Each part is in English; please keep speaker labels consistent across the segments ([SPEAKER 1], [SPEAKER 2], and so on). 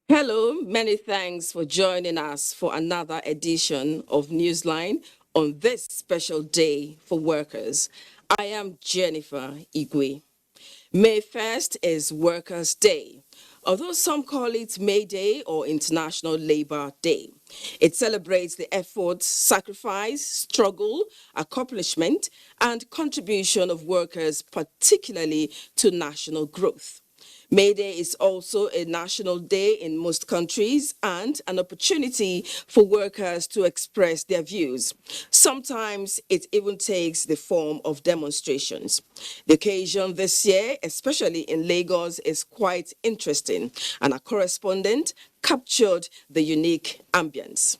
[SPEAKER 1] Hello, many thanks for joining us for another edition of Newsline on this special day for workers. I am Jennifer Igwe. May 1st is Workers' Day, although some call it May Day or International Labour Day. It celebrates the effort, sacrifice, struggle, accomplishment, and contribution of workers, particularly to national growth. May Day is also a national day in most countries and an opportunity for workers to express their views. Sometimes it even takes the form of demonstrations. The occasion this year, especially in Lagos, is quite interesting, and our correspondent captured the unique ambience.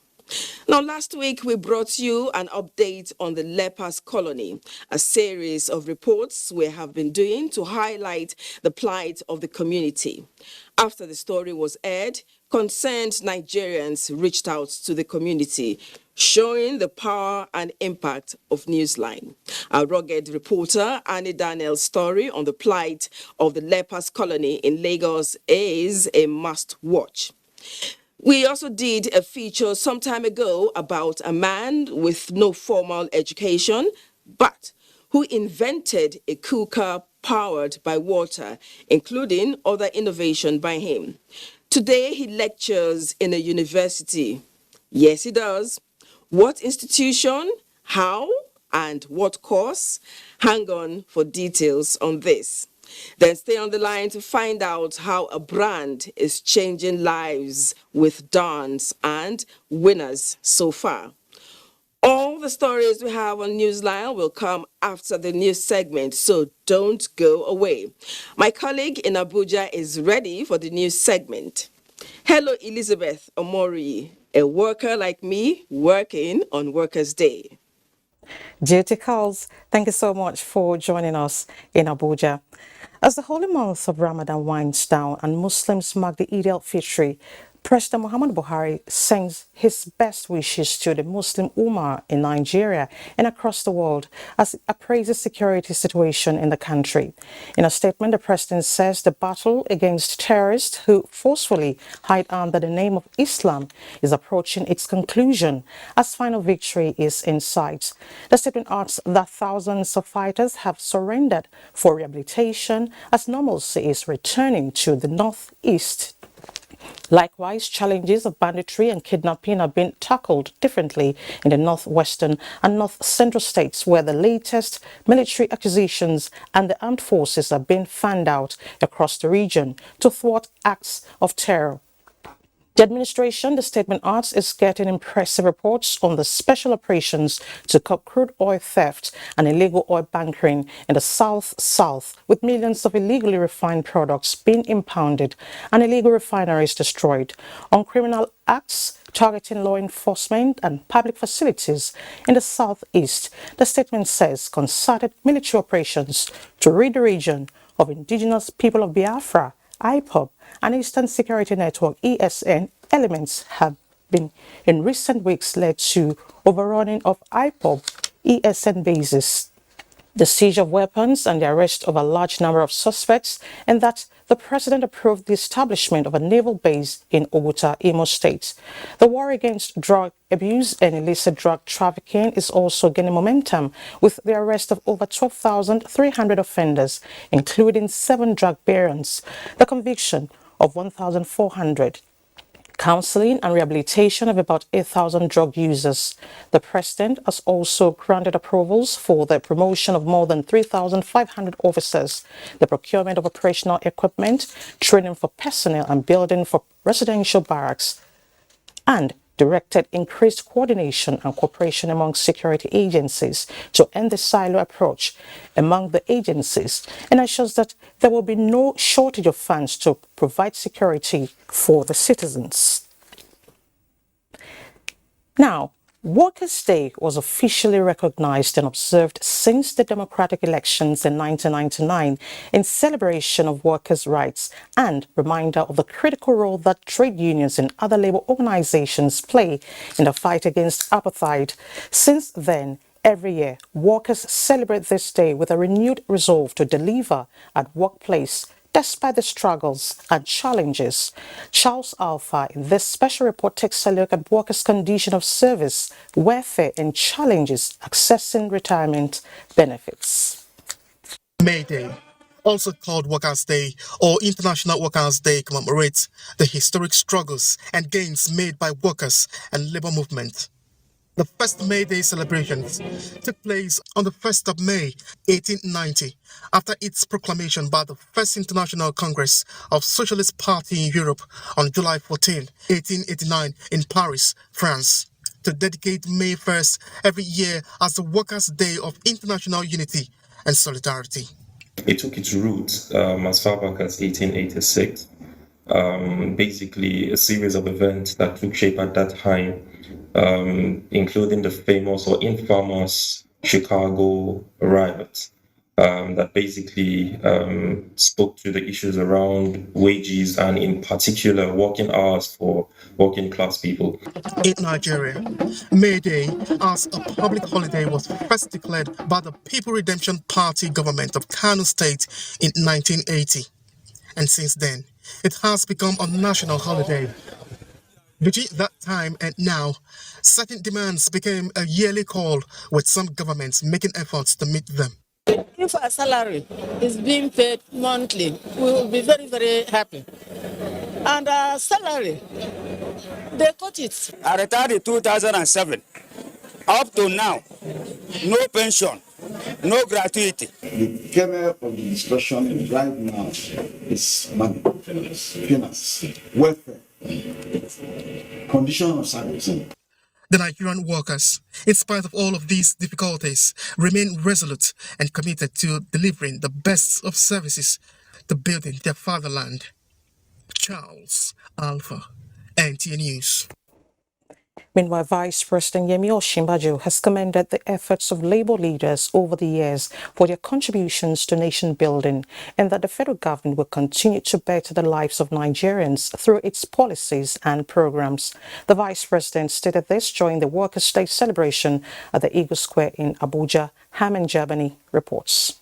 [SPEAKER 1] Now, last week we brought you an update on the lepers colony, a series of reports we have been doing to highlight the plight of the community. After the story was aired, concerned Nigerians reached out to the community, showing the power and impact of Newsline. Our rugged reporter Annie Daniel's story on the plight of the lepers colony in Lagos is a must-watch. We also did a feature some time ago about a man with no formal education, but who invented a cooker powered by water, including other innovation by him. Today, he lectures in a university. Yes, he does. What institution, how, and what course? Hang on for details on this. Then stay on the line to find out how a brand is changing lives with dance and winners so far. All the stories we have on Newsline will come after the news segment, so don't go away. My colleague in Abuja is ready for the news segment. Hello, Elizabeth Omori, a worker like me working on Workers' Day.
[SPEAKER 2] Duty calls. Thank you so much for joining us in Abuja. As the holy month of Ramadan winds down and Muslims mark the Eid al-Fitr, President Muhammad Buhari sends his best wishes to the Muslim Ummah in Nigeria and across the world as he appraises security situation in the country. In a statement, the president says the battle against terrorists who forcefully hide under the name of Islam is approaching its conclusion as final victory is in sight. The statement adds that thousands of fighters have surrendered for rehabilitation as normalcy is returning to the northeast. Likewise, challenges of banditry and kidnapping have been tackled differently in the northwestern and north central states, where the latest military acquisitions and the armed forces are being fanned out across the region to thwart acts of terror. The administration, the statement adds, is getting impressive reports on the special operations to curb crude oil theft and illegal oil bunkering in the South, with millions of illegally refined products being impounded and illegal refineries destroyed. On criminal acts targeting law enforcement and public facilities in the southeast, the statement says concerted military operations to rid the region of indigenous people of Biafra, IPOB, and Eastern Security Network ESN elements have been in recent weeks led to overrunning of IPOB ESN bases, the siege of weapons and the arrest of a large number of suspects, and that the president approved the establishment of a naval base in Oguta, Imo State. The war against drug abuse and illicit drug trafficking is also gaining momentum with the arrest of over 12,300 offenders, including 7 drug barons, the conviction of 1,400, counseling and rehabilitation of about 8,000 drug users. The president has also granted approvals for the promotion of more than 3,500 officers, the procurement of operational equipment, training for personnel and building for residential barracks, and directed increased coordination and cooperation among security agencies to end the silo approach among the agencies and ensures that there will be no shortage of funds to provide security for the citizens. Now, Workers' Day was officially recognized and observed since the democratic elections in 1999 in celebration of workers' rights and reminder of the critical role that trade unions and other labor organizations play in the fight against apartheid. Since then, every year, workers celebrate this day with a renewed resolve to deliver at workplace despite the struggles and challenges. Charles Alpha in this special report takes a look at workers' condition of service, welfare and challenges accessing retirement benefits.
[SPEAKER 3] May Day, also called Workers' Day or International Workers' Day, commemorates the historic struggles and gains made by workers and labor movement. The first May Day celebrations took place on the 1st of May, 1890, after its proclamation by the First International Congress of Socialist Party in Europe on July 14, 1889 in Paris, France, to dedicate May 1st every year as the Workers' Day of International Unity and Solidarity.
[SPEAKER 4] It took its roots as far back as 1886. Basically a series of events that took shape at that time, including the famous or infamous Chicago riots that basically spoke to the issues around wages and in particular working hours for working class people.
[SPEAKER 3] In Nigeria, May Day as a public holiday was first declared by the People Redemption Party government of Kano State in 1980. And since then, it has become a national holiday. Between that time and now, certain demands became a yearly call, with some governments making efforts to meet them.
[SPEAKER 5] If our salary is being paid monthly, we will be very, very happy. And our salary, they cut it.
[SPEAKER 6] I retired in 2007. Up to now, no pension, no gratuity.
[SPEAKER 7] The kernel of the discussion right now is money, finance, welfare, condition of service.
[SPEAKER 3] The Nigerian workers, in spite of all of these difficulties, remain resolute and committed to delivering the best of services to building their fatherland. Charles Alpha, NTA News.
[SPEAKER 2] Meanwhile, Vice President Yemi Osinbajo has commended the efforts of Labour leaders over the years for their contributions to nation building and that the federal government will continue to better the lives of Nigerians through its policies and programs. The Vice President stated this during the Workers' Day celebration at the Eagle Square in Abuja. Hammond Germany reports.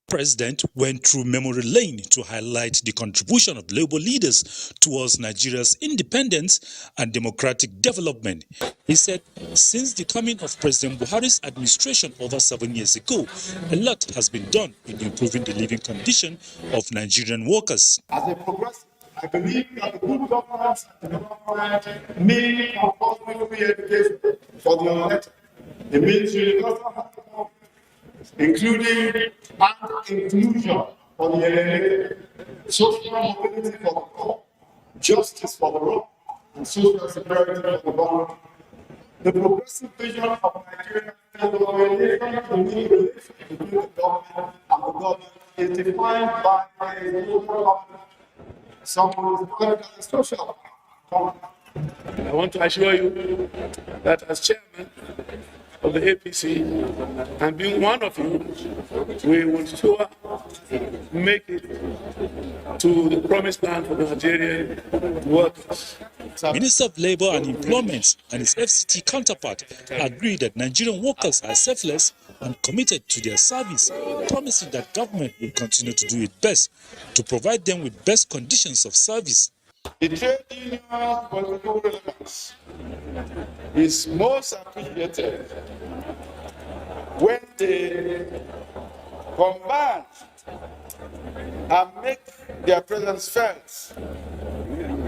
[SPEAKER 8] President went through memory lane to highlight the contribution of Labour leaders towards Nigeria's independence and democratic development. He said, since the coming of President Buhari's administration over 7 years ago, a lot has been done in improving the living condition of Nigerian workers.
[SPEAKER 9] As a progressive, I believe that the good governance and development mean compulsory education for the elected. It means universal health, including and inclusion for the alienated, social mobility for the poor, justice for the wrong, and social security for the vulnerable. The progressive vision of Nigeria for the orientation to new relations between the government and the government is defined by a local government. Someone is called as a social government.
[SPEAKER 10] I want to assure you that as chairman of the APC and being one of you, we will sure make it to the promised land for the Nigerian workers.
[SPEAKER 8] Minister of Labour and Employment and his FCT counterpart agreed that Nigerian workers are selfless and committed to their service, promising that government will continue to do its best to provide them with best conditions of service.
[SPEAKER 9] The trade union political relevance is most appreciated when they combine and make their presence felt.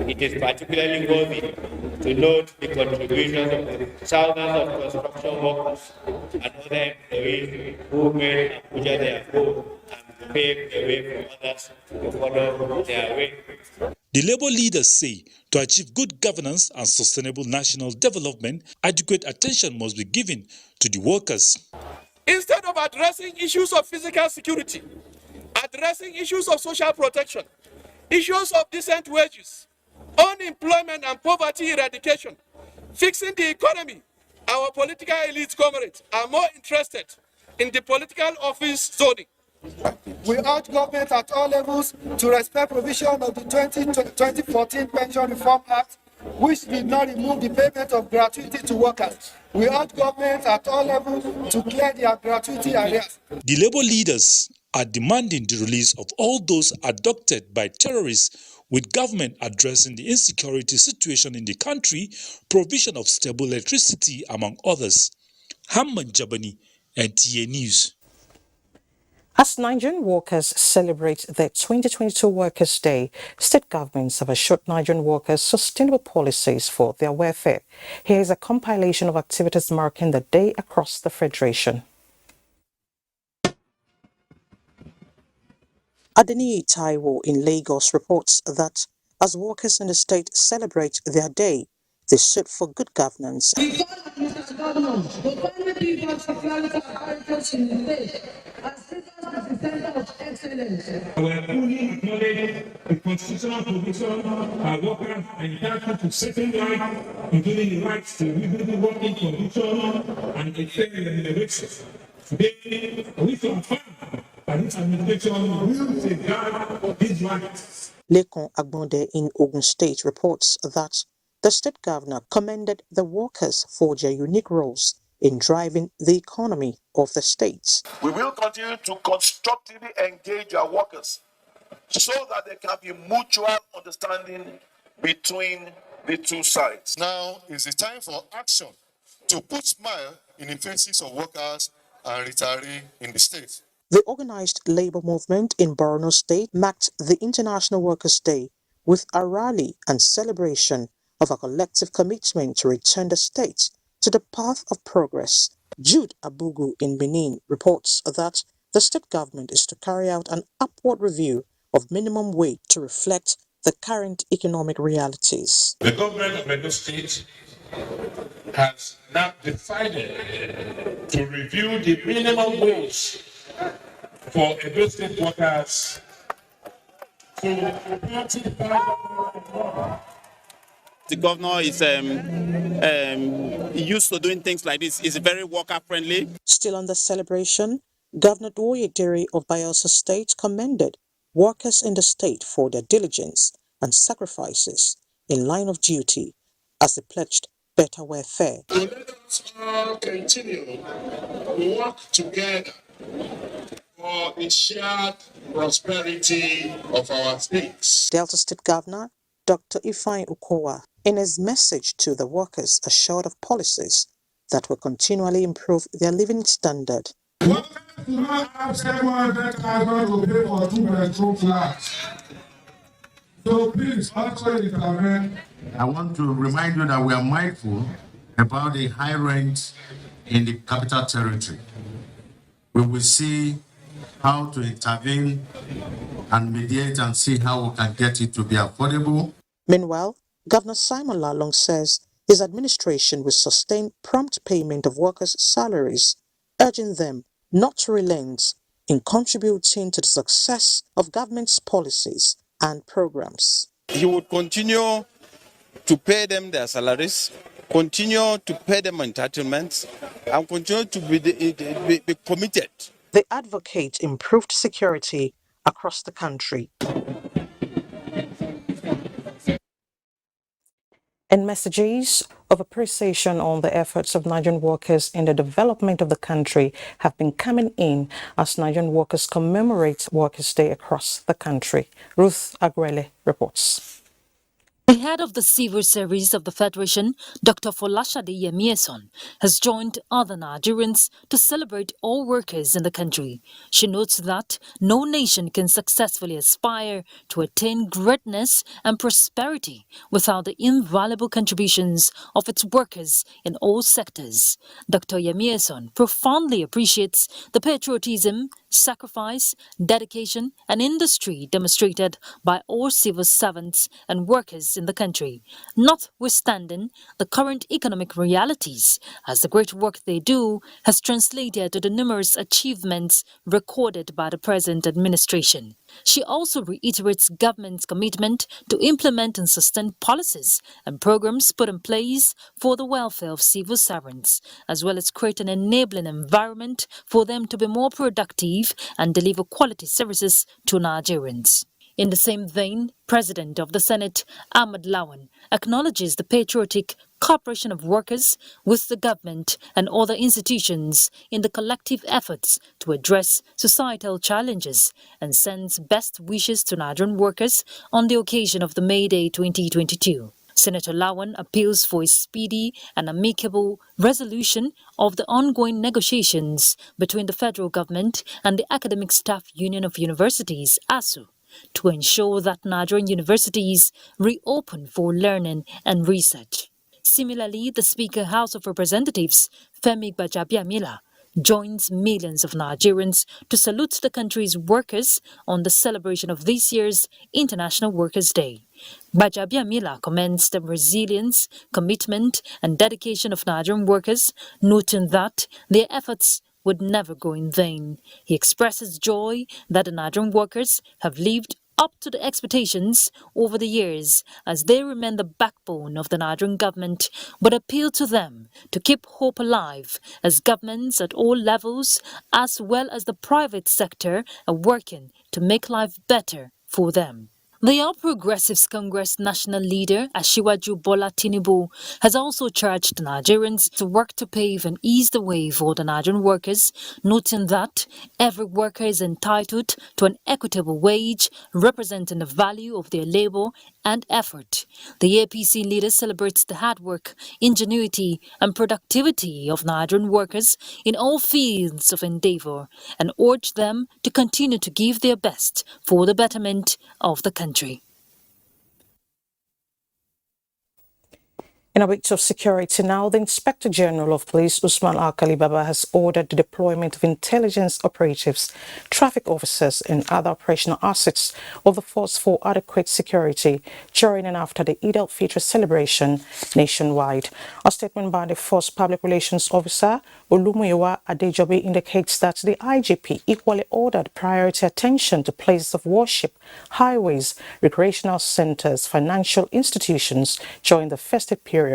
[SPEAKER 11] It is particularly worthy to note the contributions of the thousands of construction workers and other employees who made Abuja their home and paved the way for others to follow their way.
[SPEAKER 8] The Labour leaders say to achieve good governance and sustainable national development, adequate attention must be given to the workers.
[SPEAKER 10] Instead of addressing issues of physical security, addressing issues of social protection, issues of decent wages, unemployment and poverty eradication, fixing the economy, our political elite comrades are more interested in the political office zoning.
[SPEAKER 12] We urge government at all levels to respect provision of the 2014 Pension Reform Act, which did not remove the payment of gratuity to workers. We urge government at all levels to clear their gratuity arrears.
[SPEAKER 8] The Labour leaders are demanding the release of all those abducted by terrorists, with government addressing the insecurity situation in the country, provision of stable electricity, among others. Hamman Jabani, NTA News.
[SPEAKER 2] As Nigerian workers celebrate their 2022 Workers' Day, state governments have assured Nigerian workers sustainable policies for their welfare. Here is a compilation of activities marking the day across the Federation. Adeniyi Taiwo in Lagos reports that as workers in the state celebrate their day, they stood for good governance.
[SPEAKER 13] We call on Mr. Governor to finally give us security apparatus in the state as this is the center of excellence.
[SPEAKER 14] We fully acknowledge the constitutional provision our workers are entitled to certain rights, including the rights to reasonable working conditions and a fair remuneration. Today, we confirm that this administration will safeguard these rights.
[SPEAKER 2] Lekon Agbonde in Ogun State reports that the state governor commended the workers for their unique roles in driving the economy of the state.
[SPEAKER 15] We will continue to constructively engage our workers so that there can be mutual understanding between the two sides.
[SPEAKER 9] Now is the time for action to put smile in the faces of workers and retirees in the state.
[SPEAKER 2] The organized labor movement in Borno State marked the International Workers' Day with a rally and celebration of a collective commitment to return the state to the path of progress. Jude Abugu in Benin reports that the state government is to carry out an upward review of minimum wage to reflect the current economic realities.
[SPEAKER 14] The government of Edo State has now decided to review the minimum wage for Edo State workers to 30,000.
[SPEAKER 16] The governor is used to doing things like this. He's very worker-friendly.
[SPEAKER 2] Still on the celebration, Governor Oyedere of Bayelsa State commended workers in the state for their diligence and sacrifices in line of duty as they pledged better welfare.
[SPEAKER 9] So let us all continue to work together for the shared prosperity of our states.
[SPEAKER 2] Delta State Governor Dr. Ifeanyi Ukowa, in his message to the workers, assured of policies that will continually improve their living standard.
[SPEAKER 9] Workers do not have 700,000 to pay for 2-bedroom flats. So please, also intervene.
[SPEAKER 17] I want to remind you that we are mindful about the high rent in the capital territory. We will see how to intervene and mediate and see how we can get it to be affordable.
[SPEAKER 2] Meanwhile, Governor Simon Lalong says his administration will sustain prompt payment of workers' salaries, urging them not to relent in contributing to the success of government's policies and programs.
[SPEAKER 16] He would continue to pay them their salaries, continue to pay them entitlements, and continue to be committed.
[SPEAKER 2] They advocate improved security across the country. And messages of appreciation on the efforts of Nigerian workers in the development of the country have been coming in as Nigerian workers commemorate Workers' Day across the country. Ruth Agrele reports.
[SPEAKER 18] The head of the civil service of the Federation, Dr. Folashade Yemieson, has joined other Nigerians to celebrate all workers in the country. She notes that no nation can successfully aspire to attain greatness and prosperity without the invaluable contributions of its workers in all sectors. Dr. Yemieson profoundly appreciates the patriotism, sacrifice, dedication, and industry demonstrated by all civil servants and workers in the country, notwithstanding the current economic realities, as the great work they do has translated to the numerous achievements recorded by the present administration. She also reiterates government's commitment to implement and sustain policies and programs put in place for the welfare of civil servants, as well as create an enabling environment for them to be more productive and deliver quality services to Nigerians. In the same vein, President of the Senate, Ahmed Lawan, acknowledges the patriotic cooperation of workers with the government and other institutions in the collective efforts to address societal challenges and sends best wishes to Nigerian workers on the occasion of the May Day 2022. Senator Lawan appeals for a speedy and amicable resolution of the ongoing negotiations between the federal government and the Academic Staff Union of Universities, ASU, to ensure that Nigerian universities reopen for learning and research. Similarly, the Speaker, House of Representatives, Femi Gbajabiamila, joins millions of Nigerians to salute the country's workers on the celebration of this year's International Workers' Day. Gbajabiamila commends the resilience, commitment, and dedication of Nigerian workers, noting that their efforts would never go in vain. He expresses joy that the Nigerian workers have lived up to the expectations over the years as they remain the backbone of the Nigerian government, but appeal to them to keep hope alive as governments at all levels as well as the private sector are working to make life better for them. The All Progressives Congress national leader, Asiwaju Bola Tinubu, has also charged Nigerians to work to pave and ease the way for the Nigerian workers, noting that every worker is entitled to an equitable wage representing the value of their labor and effort. The APC leader celebrates the hard work, ingenuity, and productivity of Nigerian workers in all fields of endeavor and urge them to continue to give their best for the betterment of the country.
[SPEAKER 2] In a bit of security now, the Inspector General of Police, Usman Alkali Baba, has ordered the deployment of intelligence operatives, traffic officers and other operational assets of the force for adequate security during and after the Eid al-Fitr celebration nationwide. A statement by the Force Public Relations Officer, Olumuyiwa Adejobi, indicates that the IGP equally ordered priority attention to places of worship, highways, recreational centers, financial institutions during the festive period.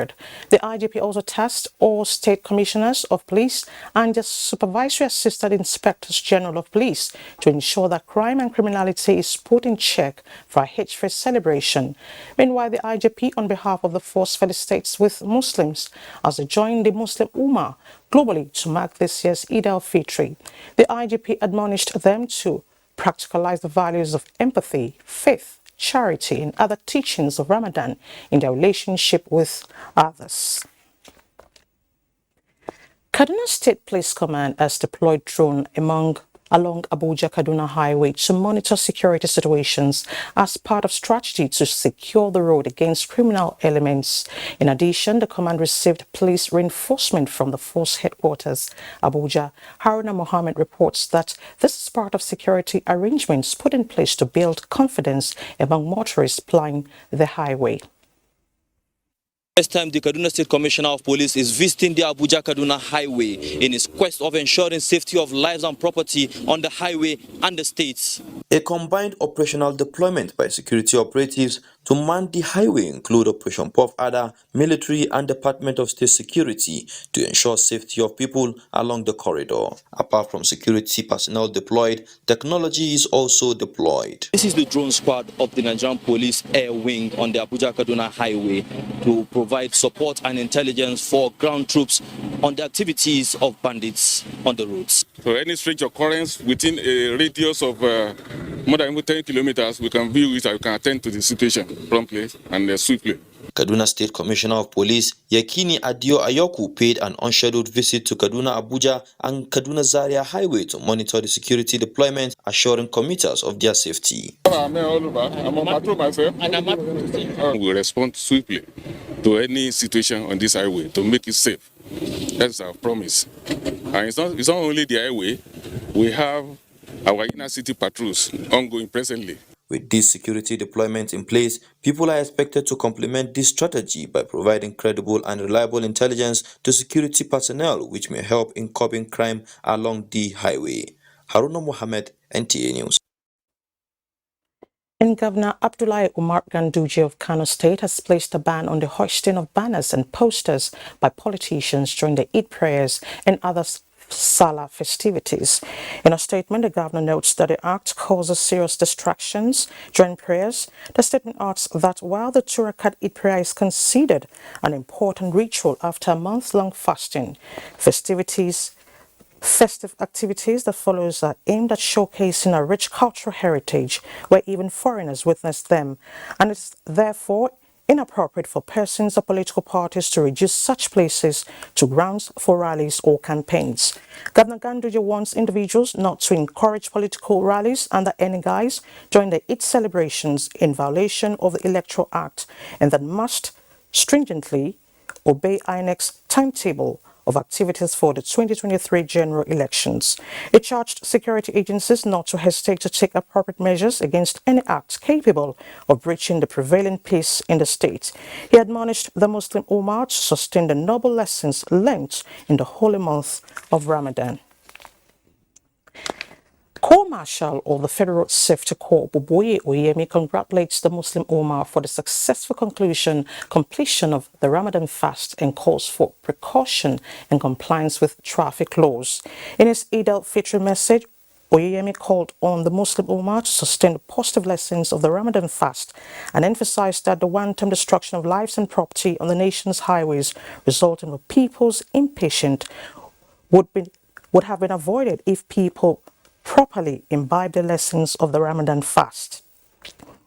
[SPEAKER 2] The IGP also tasked all state commissioners of police and the supervisory assistant inspectors general of police to ensure that crime and criminality is put in check for a Hajj celebration. Meanwhile, the IGP, on behalf of the force, felicitates with Muslims as they join the Muslim Ummah globally to mark this year's Eid al-Fitr. The IGP admonished them to practicalize the values of empathy, faith, charity and other teachings of Ramadan in their relationship with others. Kaduna State Police Command has deployed drone along Abuja-Kaduna Highway to monitor security situations as part of strategy to secure the road against criminal elements. In addition, the command received police reinforcement from the force headquarters, Abuja. Haruna Mohammed reports that this is part of security arrangements put in place to build confidence among motorists plying the highway.
[SPEAKER 19] This time, the Kaduna State Commissioner of Police is visiting the Abuja-Kaduna Highway in his quest of ensuring safety of lives and property on the highway and the states. A combined operational deployment by security operatives to man the highway include Operation Puff Adder, military and Department of State Security to ensure safety of people along the corridor. Apart from security personnel deployed, technology is also deployed. This is the drone squad of the Nigerian Police Air Wing on the Abuja-Kaduna Highway to provide support and intelligence for ground troops on the activities of bandits on the roads.
[SPEAKER 20] So any strange occurrence within a radius of more than 10 kilometers, we can view it and we can attend to the situation promptly and swiftly.
[SPEAKER 19] Kaduna State Commissioner of Police Yakini Adio Ayoku paid an unscheduled visit to Kaduna Abuja and Kaduna Zaria Highway to monitor the security deployment, assuring commuters of their safety.
[SPEAKER 20] I'm on patrol myself. We respond swiftly to any situation on this highway to make it safe. That's our promise. And it's not only the highway, we have our inner city patrols ongoing presently.
[SPEAKER 19] With this security deployment in place, people are expected to complement this strategy by providing credible and reliable intelligence to security personnel, which may help in curbing crime along the highway. Haruna Mohammed, NTA News.
[SPEAKER 2] And Governor Abdullahi Umar Ganduje of Kano State has placed a ban on the hoisting of banners and posters by politicians during the Eid prayers and other Salah festivities. In a statement, the governor notes that the act causes serious distractions during prayers. The statement adds that while the 2 Rakat Eid prayer is considered an important ritual after a month-long fasting, festive activities that follows are aimed at showcasing a rich cultural heritage where even foreigners witness them, and it's therefore inappropriate for persons or political parties to reduce such places to grounds for rallies or campaigns. Governor Ganduje wants individuals not to encourage political rallies under any guise during the Eid celebrations in violation of the Electoral Act, and that must stringently obey INEC's timetable of activities for the 2023 general elections. It charged security agencies not to hesitate to take appropriate measures against any act capable of breaching the prevailing peace in the state. He admonished the Muslim Ummah to sustain the noble lessons learnt in the holy month of Ramadan. Corps Marshal of the Federal Safety Corps, Buboye Oyemi, congratulates the Muslim Ummah for the successful completion of the Ramadan fast and calls for precaution and compliance with traffic laws. In his Eid al-Fitr message, Oyemi called on the Muslim Ummah to sustain the positive lessons of the Ramadan fast and emphasized that the wanton destruction of lives and property on the nation's highways resulting from people's impatience would have been avoided if people properly imbibe the lessons of the Ramadan fast.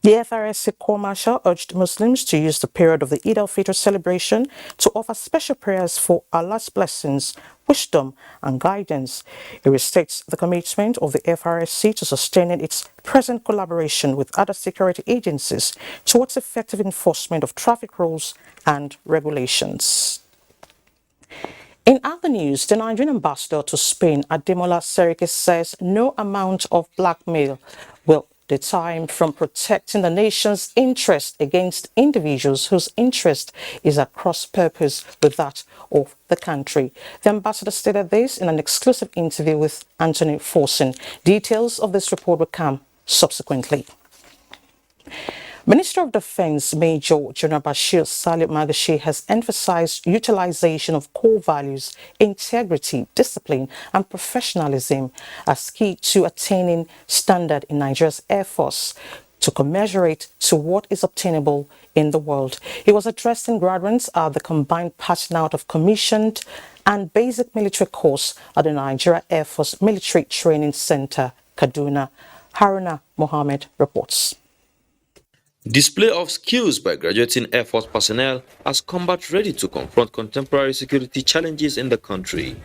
[SPEAKER 2] The FRSC Corps Marshal urged Muslims to use the period of the Eid al-Fitr celebration to offer special prayers for Allah's blessings, wisdom and guidance. It restates the commitment of the FRSC to sustaining its present collaboration with other security agencies towards effective enforcement of traffic rules and regulations. In other news, the Nigerian ambassador to Spain, Ademola Seriki, says no amount of blackmail will deter him from protecting the nation's interest against individuals whose interest is at cross purpose with that of the country. The ambassador stated this in an exclusive interview with Anthony Forson. Details of this report will come subsequently. Minister of Defense Major General Bashir Salih Magashi has emphasized utilization of core values, integrity, discipline and professionalism as key to attaining standard in Nigeria's Air Force to commensurate to what is obtainable in the world. He was addressing graduates at the combined passing out of commissioned and basic military course at the Nigeria Air Force Military Training Center, Kaduna. Haruna Mohammed reports.
[SPEAKER 19] Display of skills by graduating Air Force personnel as combat ready to confront contemporary security challenges in the country.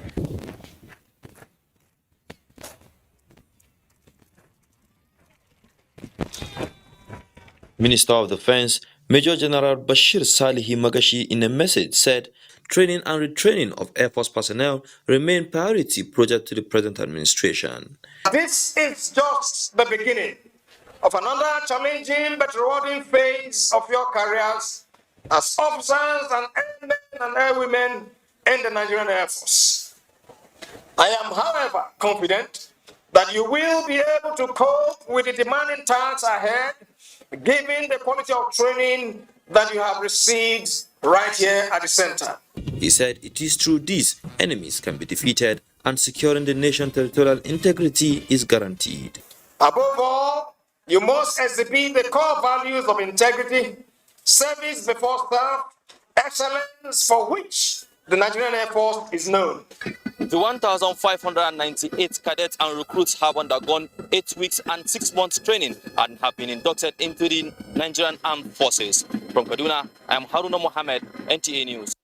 [SPEAKER 19] Minister of Defense Major General Bashir Salih Magashi in a message said training and retraining of Air Force personnel remain priority project to the present administration.
[SPEAKER 21] This is just the beginning of another challenging but rewarding phase of your careers as officers and airmen and airwomen in the Nigerian Air Force. I am, however, confident that you will be able to cope with the demanding tasks ahead, given the quality of training that you have received right here at the center.
[SPEAKER 19] He said it is through this enemies can be defeated and securing the nation's territorial integrity is guaranteed.
[SPEAKER 21] Above all, you must exhibit the core values of integrity, service before self, excellence for which the Nigerian Air Force is known.
[SPEAKER 19] The 1,598 cadets and recruits have undergone 8 weeks and 6 months training and have been inducted into the Nigerian Armed Forces. From Kaduna, I am Haruna Mohammed, NTA News.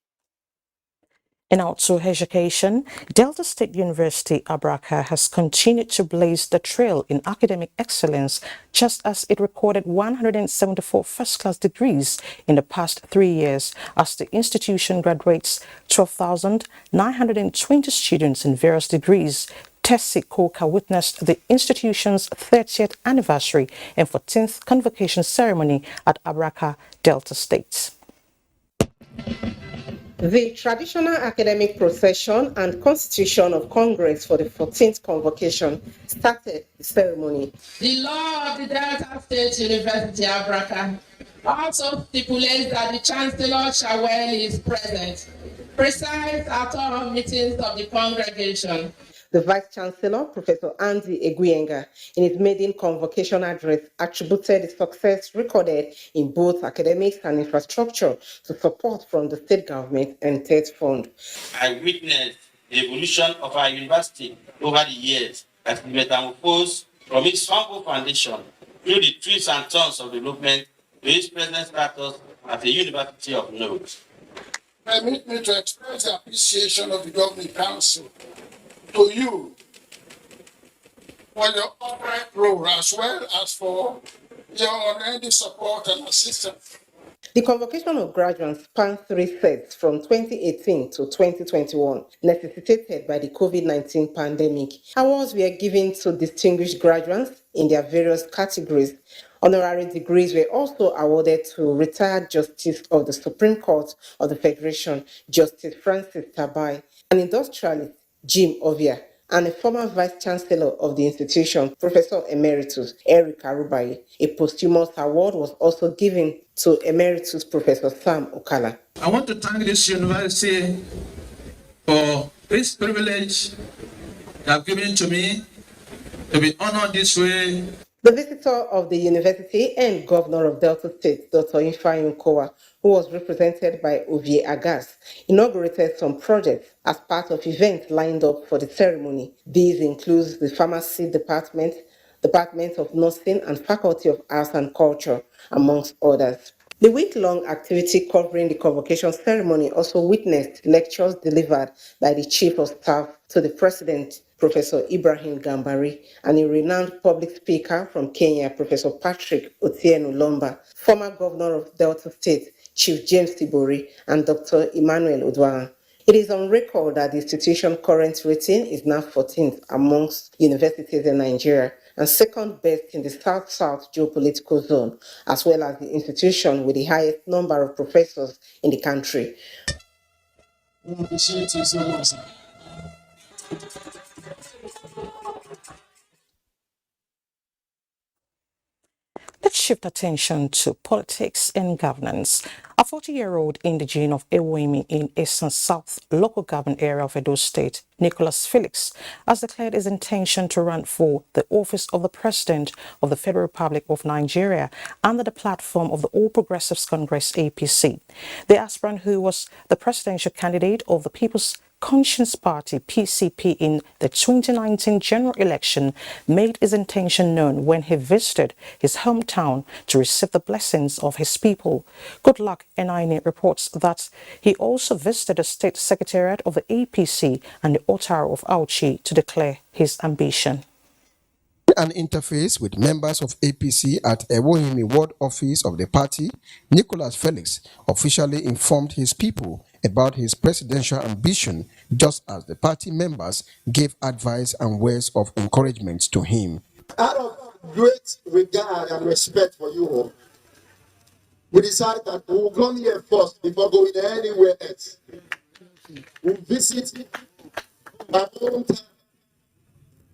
[SPEAKER 2] In outdoor education, Delta State University, Abuja, has continued to blaze the trail in academic excellence, just as it recorded 174 first-class degrees in the past 3 years, as the institution graduates 12,920 students in various degrees. Tessie Koka witnessed the institution's 30th anniversary and 14th convocation ceremony at Abuja, Delta State.
[SPEAKER 1] The traditional academic procession and constitution of Congress for the 14th convocation started the ceremony.
[SPEAKER 22] The law of the Delta State University, Abuja, also stipulates that the Chancellor shall, when he is present, preside at all meetings of the congregation.
[SPEAKER 1] The Vice-Chancellor, Professor Andy Eguyenga, in his maiden convocation address, attributed the success recorded in both academics and infrastructure to support from the state government and TED Fund.
[SPEAKER 23] I witnessed the evolution of our university over the years as we metamorphosed from its humble foundation through the twists and turns of development to its present status as a university of note.
[SPEAKER 24] Permit me to express the appreciation of the Governing Council to you for your upright role as well as for your unending support and assistance.
[SPEAKER 1] The convocation of graduates spanned 3 sets from 2018 to 2021, necessitated by the COVID-19 pandemic. Awards were given to distinguished graduates in their various categories. Honorary degrees were also awarded to retired Justice of the Supreme Court of the Federation, Justice Francis Tabai, an industrialist, Jim Ovia, and a former Vice-Chancellor of the institution, Professor Emeritus Eric Arubai. A posthumous award was also given to Emeritus Professor Sam Okala.
[SPEAKER 25] I want to thank this university for this privilege they have given to me to be honored this way.
[SPEAKER 1] The visitor of the university and Governor of Delta State, Dr. Ifeanyi Okowa, who was represented by Ovie Agas, inaugurated some projects as part of events lined up for the ceremony. These include the Pharmacy Department, Department of Nursing, and Faculty of Arts and Culture, amongst others. The week-long activity covering the convocation ceremony also witnessed lectures delivered by the Chief of Staff to the President, Professor Ibrahim Gambari, and a renowned public speaker from Kenya, Professor Patrick Otieno Lomba, former Governor of Delta State, Chief James Tibori, and Dr. Emmanuel Udwan. It is on record that the institution's current rating is now 14th amongst universities in Nigeria and second best in the South-South geopolitical zone, as well as the institution with the highest number of professors in the country.
[SPEAKER 24] Appreciate you so much.
[SPEAKER 2] Let's shift attention to politics and governance. A 40-year-old indigene of Ewemi in Eastern South local government area of Edo State, Nicholas Felix, has declared his intention to run for the office of the President of the Federal Republic of Nigeria under the platform of the All Progressives Congress APC. The aspirant, who was the presidential candidate of the People's Conscience Party PCP in the 2019 general election, made his intention known when he visited his hometown to receive the blessings of his people. Goodluck Enaine reports that he also visited the state secretariat of the APC and the Otaro of Auchi to declare his ambition.
[SPEAKER 26] An interface with members of APC at Ewohimi ward office of the party, Nicholas Felix officially informed his people about his presidential ambition, just as the party members gave advice and words of encouragement to him.
[SPEAKER 9] Out of great regard and respect for you all, we decided that we will come here first before going anywhere else. We'll visit my hometown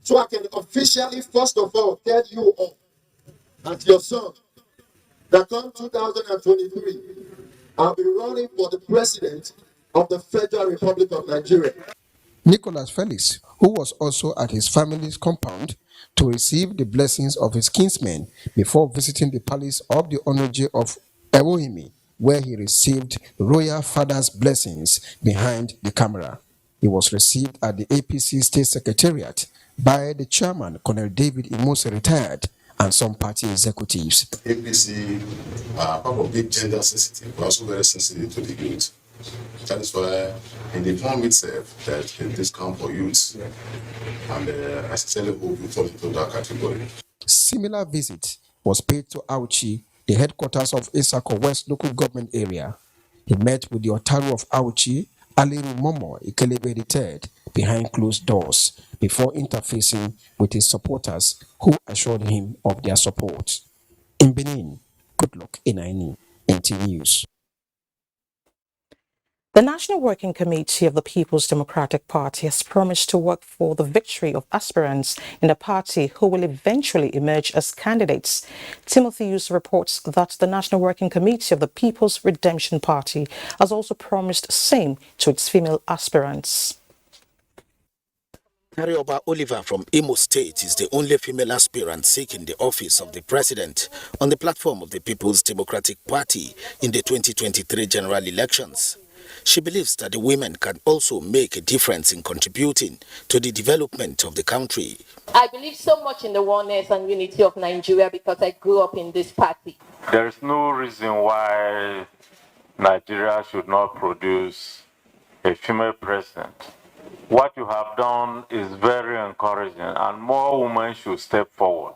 [SPEAKER 9] so I can officially, first of all, tell you all, as your son, that come 2023, I'll be running for the President of the Federal Republic of Nigeria.
[SPEAKER 26] Nicholas Felix, who was also at his family's compound to receive the blessings of his kinsmen before visiting the palace of the Onoje of Ewohimi, where he received royal father's blessings behind the camera. He was received at the APC State Secretariat by the chairman, Colonel David Imose, retired, and some party executives.
[SPEAKER 3] APC are part of big gender sensitive, but also very sensitive to the youth. That is why in the form itself, there's a discount for youths, and I sincerely hope you fall into that category.
[SPEAKER 26] Similar visit was paid to Auchi, the headquarters of Isako West local government area. He met with the Otaru of Auchi, Aliru Momo Ikelebe III, behind closed doors before interfacing with his supporters who assured him of their support. In Benin, good luck in NTA News.
[SPEAKER 2] The National Working Committee of the People's Democratic Party has promised to work for the victory of aspirants in the party who will eventually emerge as candidates. Timothy Hughes reports that the National Working Committee of the People's Redemption Party has also promised same to its female aspirants.
[SPEAKER 4] Tarioba Oliver from Imo State is the only female aspirant seeking the office of the president on the platform of the People's Democratic Party in the 2023 general elections. She believes that the women can also make a difference in contributing to the development of the country.
[SPEAKER 5] I believe so much in the oneness and unity of Nigeria because I grew up in this party.
[SPEAKER 6] There is no reason why Nigeria should not produce a female president. What you have done is very encouraging, and more women should step forward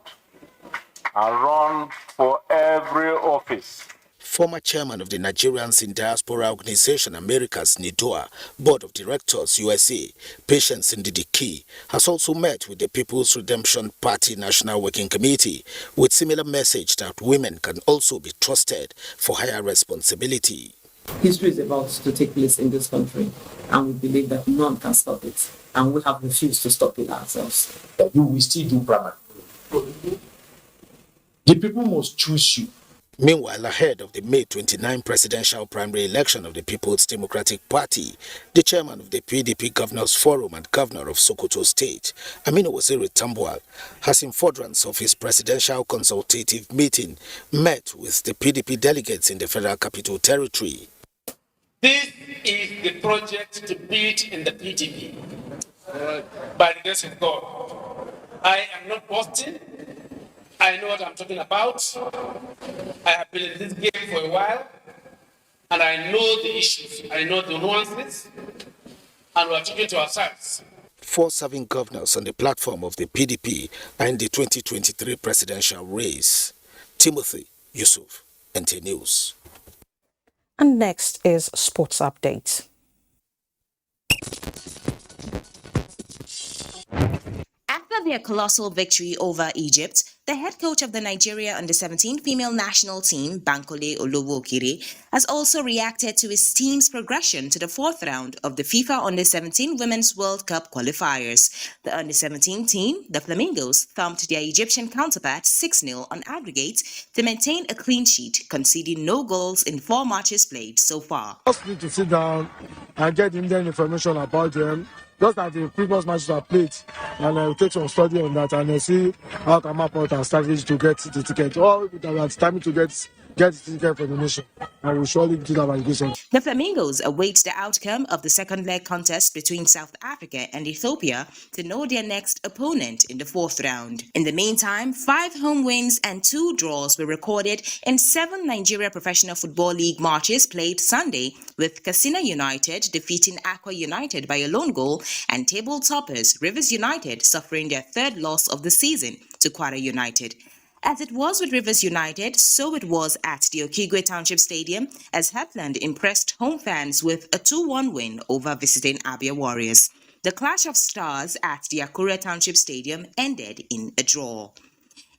[SPEAKER 6] and run for every office.
[SPEAKER 4] Former chairman of the Nigerians in Diaspora Organization Americas NIDOA Board of Directors USA, Patience Ndidiki, has also met with the People's Redemption Party National Working Committee with similar message that women can also be trusted for higher responsibility.
[SPEAKER 7] History is about to take place in this country, and we believe that none can stop it, and we have refused to stop it ourselves.
[SPEAKER 11] You will still do primary. The people must choose you.
[SPEAKER 4] Meanwhile, ahead of the May 29 presidential primary election of the People's Democratic Party, the chairman of the PDP Governors Forum and governor of Sokoto State, Aminu Waziri Tambuwal, has in furtherance of his presidential consultative meeting met with the PDP delegates in the Federal Capital Territory.
[SPEAKER 10] This is the project to build in the PDP. By the grace of God, I am not boasting. I know what I'm talking about. I have been in this game for a while, and I know the issues. I know the nuances, and we are talking to ourselves.
[SPEAKER 4] 4 serving governors on the platform of the PDP are in the 2023 presidential race. Timothy Yusuf, NTA News.
[SPEAKER 2] And next is Sports Update.
[SPEAKER 27] After their colossal victory over Egypt, the head coach of the Nigeria Under-17 female national team, Bankole Olowo-Okere, has also reacted to his team's progression to the 4th round of the FIFA Under-17 Women's World Cup qualifiers. The Under-17 team, the Flamingos, thumped their Egyptian counterparts 6-0 on aggregate to maintain a clean sheet, conceding no goals in 4 matches played so far.
[SPEAKER 12] Just need to sit down and get in-depth information about them. Just as the previous matches are played, and take some study on that and see how can map out our strategy to get the ticket. Or we are determined to get the ticket for the nation, and we'll surely do that by the grace of God.
[SPEAKER 27] The Flamingos await the outcome of the second leg contest between South Africa and Ethiopia to know their next opponent in the 4th round. In the meantime, 5 home wins and 2 draws were recorded in 7 Nigeria Professional Football League matches played Sunday, with Katsina United defeating Aqua United by a lone goal and table toppers Rivers United suffering their 3rd loss of the season to Kwara United. As it was with Rivers United, so it was at the Okigwe Township Stadium, as Heartland impressed home fans with a 2-1 win over visiting Abia Warriors. The clash of stars at the Akure Township Stadium ended in a draw.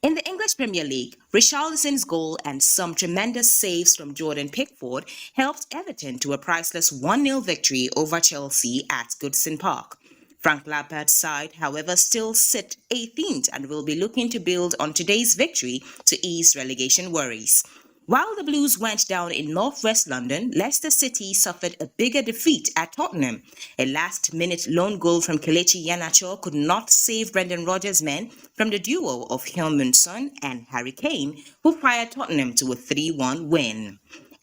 [SPEAKER 27] In the English Premier League, Richarlison's goal and some tremendous saves from Jordan Pickford helped Everton to a priceless 1-0 victory over Chelsea at Goodison Park. Frank Lampard's side, however, still sit 18th and will be looking to build on today's victory to ease relegation worries. While the Blues went down in northwest London, Leicester City suffered a bigger defeat at Tottenham. A last-minute lone goal from Kelechi Iheanacho could not save Brendan Rodgers' men from the duo of Heung-min Son and Harry Kane, who fired Tottenham to a 3-1 win.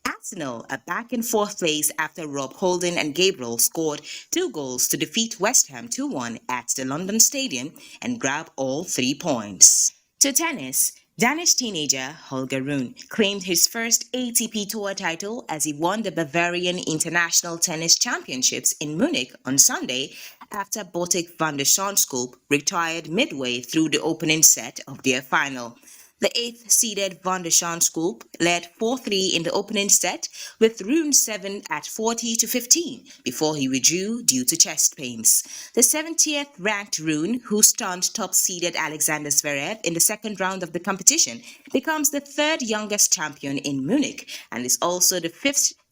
[SPEAKER 27] Arsenal are back in fourth place after Rob Holding and Gabriel scored 2 goals to defeat West Ham 2-1 at the London Stadium and grab all 3 points. To tennis, Danish teenager Hulga Roon claimed his first ATP Tour title as he won the Bavarian International Tennis Championships in Munich on Sunday after Botic van der Zandschulp retired midway through the opening set of their final. The 8th-seeded van der Zandschulp led 4-3 in the opening set, with Roon 7 at 40-15 before he withdrew due to chest pains. The 70th-ranked Roon, who stunned top-seeded Alexander Zverev in the second round of the competition, becomes the third youngest champion in Munich and is also the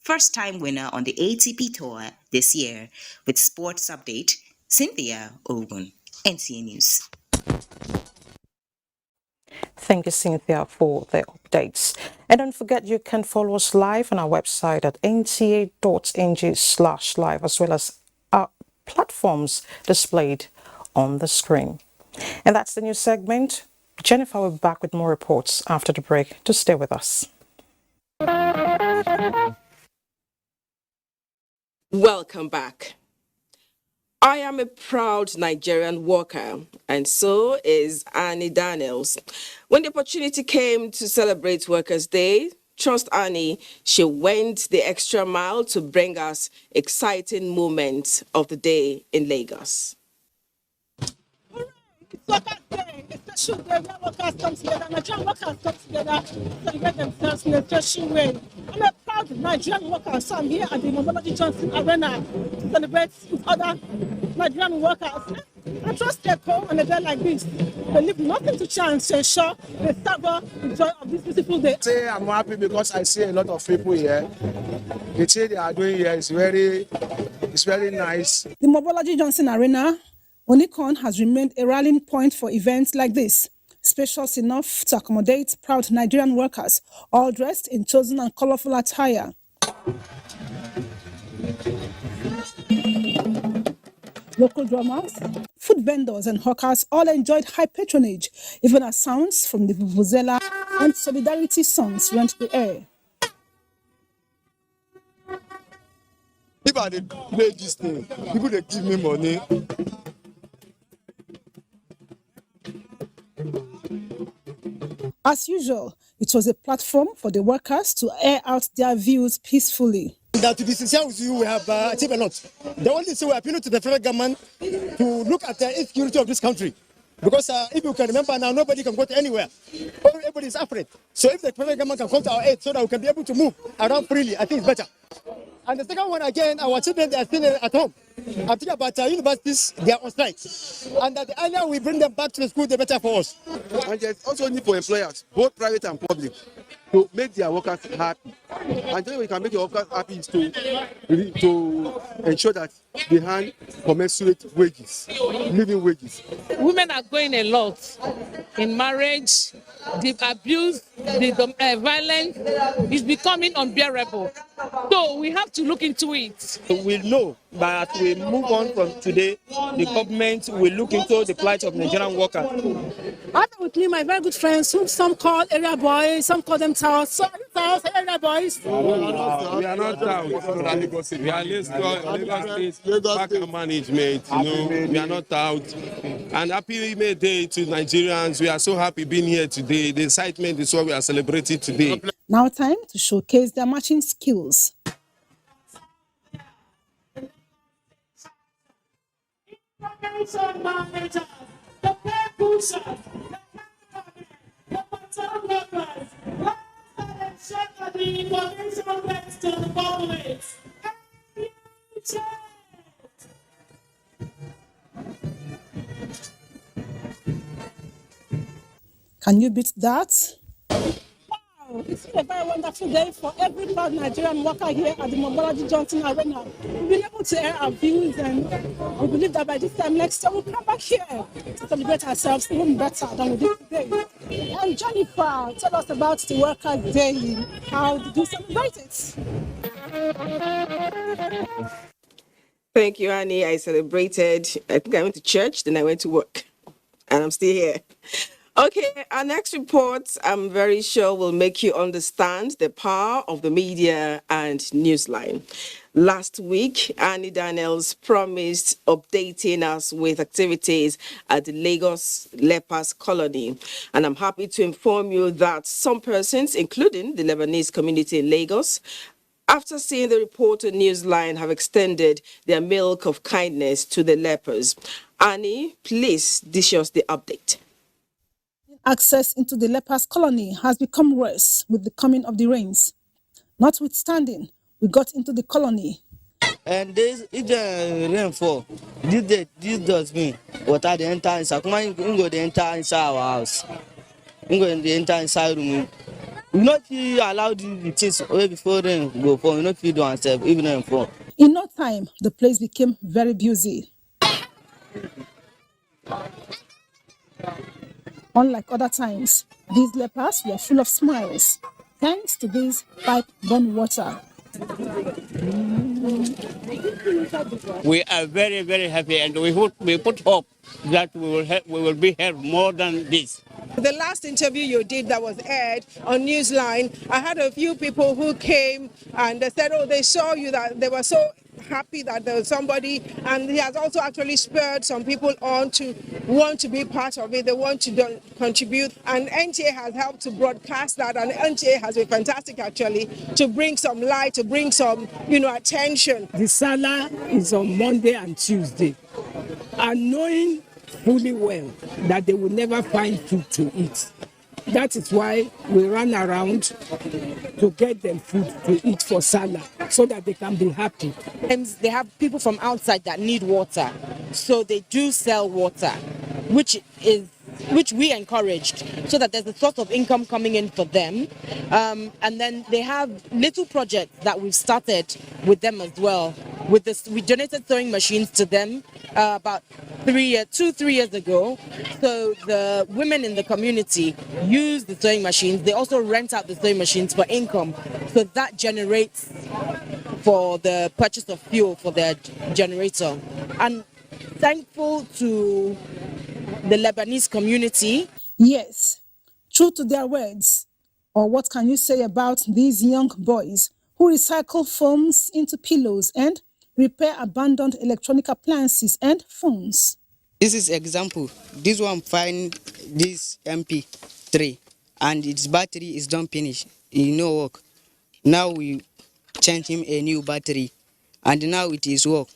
[SPEAKER 27] first-time winner on the ATP Tour this year. With Sports Update, Cynthia Ogun, NTA News.
[SPEAKER 2] Thank you, Cynthia, for the updates. And don't forget, you can follow us live on our website at nta.ng/live, as well as our platforms displayed on the screen. And that's the news segment. Jennifer will be back with more reports after the break. To stay with us.
[SPEAKER 8] Welcome back. I am a proud Nigerian worker, and so is Annie Daniels. When the opportunity came to celebrate Workers' Day, trust Annie, she went the extra mile to bring us exciting moments of the day in Lagos.
[SPEAKER 13] Workers' Day, it's a special day where workers come together, Nigerian workers come together to celebrate themselves in a special way. I'm a proud Nigerian worker, so I'm here at the Monarch Johnson Arena to celebrate with other Nigerian workers. I trust they come on a day like this. They leave nothing to chance to ensure they savor the joy of this beautiful day.
[SPEAKER 14] I'm happy because I see a lot of people here. The thing they are doing here is very nice.
[SPEAKER 13] The Mobology Johnson Arena, Onikon, has remained a rallying point for events like this, spacious enough to accommodate proud Nigerian workers, all dressed in chosen and colorful attire. Local drummers, food vendors and hawkers all enjoyed high patronage, even as sounds from the vuvuzela and solidarity songs rent the air.
[SPEAKER 9] If I play this thing, people they give me money.
[SPEAKER 13] As usual, it was a platform for the workers to air out their views peacefully.
[SPEAKER 15] That to be sincere with you, we have achieved a lot. The only thing we appeal to the federal government to look at the insecurity of this country. Because if you can remember now, nobody can go to anywhere. Everybody is afraid. So if the federal government can come to our aid so that we can be able to move around freely, I think it's better. And the second one, again, our children, they are still at home. I'm thinking about universities, they are on strike. And that the earlier we bring them back to the school, the better for us.
[SPEAKER 14] And there's also need for employers, both private and public, to make their workers happy. And the way we can make your workers happy is to ensure that they earn commensurate wages, living wages.
[SPEAKER 16] Women are going a lot in marriage. The abuse, the violence is becoming unbearable. So we have to look into it.
[SPEAKER 15] We know that we move on from today, the government will look into the plight of Nigerian workers.
[SPEAKER 13] After with me, my very good friends, whom some call area boys, some call them touts. So area boys.
[SPEAKER 14] We are not touts. We are Lagos State Park management. We are not touts. And happy May Day to Nigerians. We are so happy being here today. The excitement is what we are celebrating today.
[SPEAKER 13] Now time to showcase their matching skills. Can you beat that? Wow, it's a very wonderful day for every proud Nigerian worker here at the Mobology Johnson Arena. We've been able to air our views, and we believe that by this time next year we'll come back here to celebrate ourselves even better than we did today. And Jennifer, tell us about the Workers' Day. How did you celebrate it?
[SPEAKER 8] Thank you, Annie. I celebrated. I think I went to church, then I went to work, and I'm still here. Okay, our next report, I'm very sure, will make you understand the power of the media and Newsline. Last week, Annie Daniels promised updating us with activities at the Lagos lepers colony. And I'm happy to inform you that some persons, including the Lebanese community in Lagos, after seeing the report on Newsline, have extended their milk of kindness to the lepers. Annie, please dish us the update.
[SPEAKER 13] Access into the lepers colony has become worse with the coming of the rains. Notwithstanding, we got into the colony.
[SPEAKER 17] And this, if the rain fall, this does mean water they enter inside. Come on, you go they enter inside our house. You go they enter inside room. We not allow the things way before rain go fall. We not feed ourselves even rain fall.
[SPEAKER 13] In no time, the place became very busy. Unlike other times, these lepers were full of smiles, thanks to this pipe-borne water.
[SPEAKER 18] We are very, very happy, and we put hope that we will be here more than this.
[SPEAKER 19] The last interview you did that was aired on Newsline, I had a few people who came and they said, oh, they saw you, that they were so happy that there was somebody, and he has also actually spurred some people on to want to be part of it. They want to contribute, and NTA has helped to broadcast that, and NTA has been fantastic actually to bring some light, to bring some, attention.
[SPEAKER 20] The Salah is on Monday and Tuesday, and knowing fully well that they will never find food to eat. That is why we run around to get them food to eat for Salah, so that they can be happy.
[SPEAKER 21] And they have people from outside that need water, so they do sell water, which we encouraged, so that there's a source of income coming in for them. And then they have little projects that we've started with them as well. With this, we donated sewing machines to them about 3 years ago. So the women in the community use the sewing machines. They also rent out the sewing machines for income. So that generates for the purchase of fuel for their generator. And thankful to the Lebanese community.
[SPEAKER 13] Yes, true to their words. Or what can you say about these young boys who recycle foams into pillows and repair abandoned electronic appliances and phones?
[SPEAKER 17] This is example. This one find this MP3 and its battery is done finish. It no work. Now we change him a new battery and now it is work.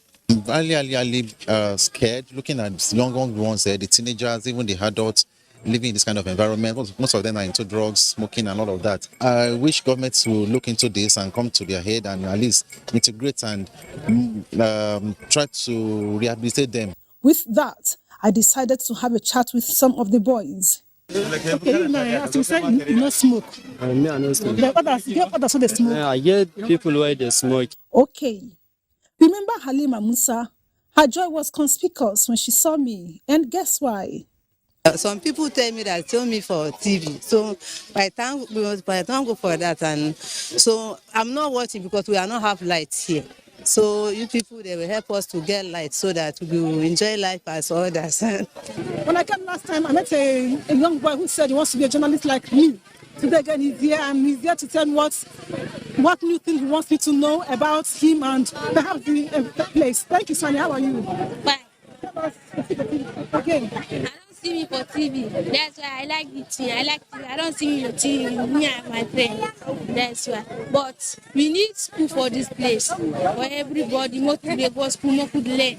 [SPEAKER 22] Ali scared looking at young ones, the teenagers, even the adults living in this kind of environment. Most of them are into drugs, smoking and all of that. I wish governments will look into this and come to their head and at least integrate and try to rehabilitate them.
[SPEAKER 13] With that, I decided to have a chat with some of the boys.
[SPEAKER 20] Okay, as you said, you not smoke.
[SPEAKER 17] Me, I know smoke.
[SPEAKER 20] The others who they smoke.
[SPEAKER 17] Yeah, I get people where they smoke.
[SPEAKER 13] Okay. Remember Halima Musa? Her joy was conspicuous when she saw me. And guess why?
[SPEAKER 23] Some people tell me for TV. So by the time go for that, and so I'm not watching because we are not have lights here. So you people, they will help us to get light so that we will enjoy life as others.
[SPEAKER 13] When I came last time, I met a young boy who said he wants to be a journalist like me. Today again, he's here, and he's here to tell me what new thing he wants me to know about him and perhaps the place. Thank you, Sonny. How are you?
[SPEAKER 28] Fine.
[SPEAKER 13] Again.
[SPEAKER 28] I don't see me for TV. That's why I like it. I like TV. I don't see me on TV. Me and my friend. That's why. But we need school for this place. For everybody, more to go school, more could learn.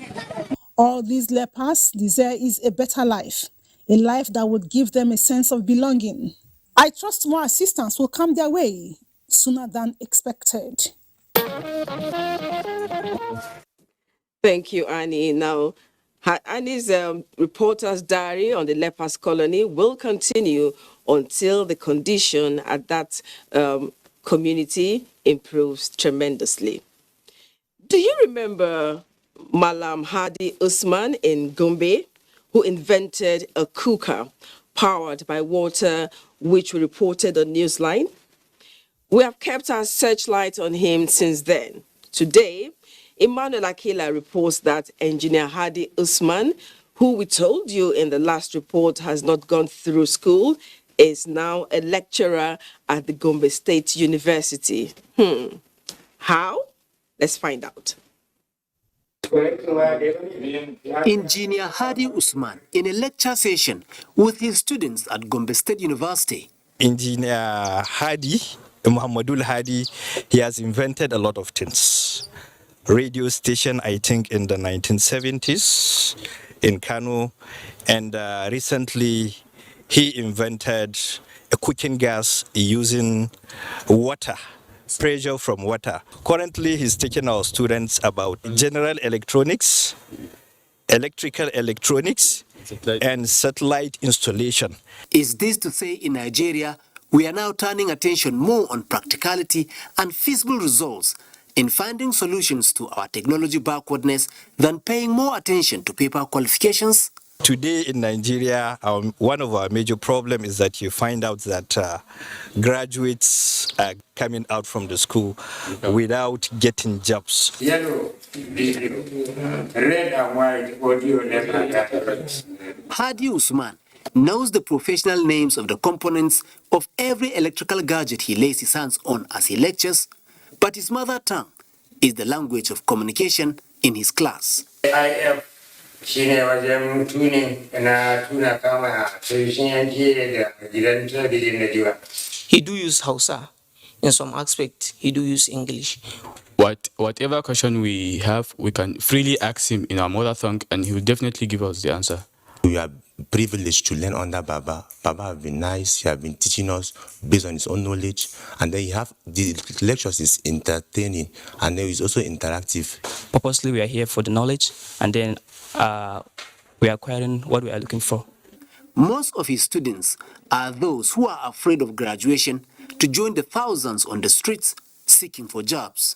[SPEAKER 13] All these lepers desire is a better life, a life that would give them a sense of belonging. I trust more assistance will come their way sooner than expected.
[SPEAKER 8] Thank you, Annie. Now, Annie's reporter's diary on the lepers colony will continue until the condition at that community improves tremendously. Do you remember Malam Hadi Usman in Gombe, who invented a cooker powered by water, which we reported on Newsline? We have kept our searchlight on him since then. Today, Emmanuel Akila reports that engineer Hadi Usman, who we told you in the last report has not gone through school, is now a lecturer at the Gombe State University. How? Let's find out.
[SPEAKER 1] Engineer Hadi Usman in a lecture session with his students at Gombe State University.
[SPEAKER 3] Engineer Hadi, Muhammadul Hadi, he has invented a lot of things. Radio station, I think, in the 1970s in Kano, and recently he invented a cooking gas using water, pressure from water. Currently, he's teaching our students about general electronics, electrical electronics, and satellite installation.
[SPEAKER 1] Is this to say in Nigeria, we are now turning attention more on practicality and feasible results in finding solutions to our technology backwardness than paying more attention to paper qualifications?
[SPEAKER 3] Today in Nigeria, one of our major problems is that you find out that graduates are coming out from the school without getting jobs.
[SPEAKER 5] Yellow, video, red and white, audio, left.
[SPEAKER 1] Hadi Usman knows the professional names of the components of every electrical gadget he lays his hands on as he lectures, but his mother tongue is the language of communication in his class.
[SPEAKER 5] I am shine wajen tuning na tuna kama solution NTA da gidan talabijin na jiwa.
[SPEAKER 6] He do use Hausa. In some aspect, he do use English.
[SPEAKER 7] Whatever question we have, we can freely ask him in our mother tongue, and he will definitely give us the answer.
[SPEAKER 24] We are privileged to learn under Baba. Baba have been nice. He have been teaching us based on his own knowledge, and then you have the lectures is entertaining, and then it's also interactive.
[SPEAKER 6] Purposely, we are here for the knowledge, and then we are acquiring what we are looking for.
[SPEAKER 1] Most of his students are those who are afraid of graduation to join the thousands on the streets seeking for jobs.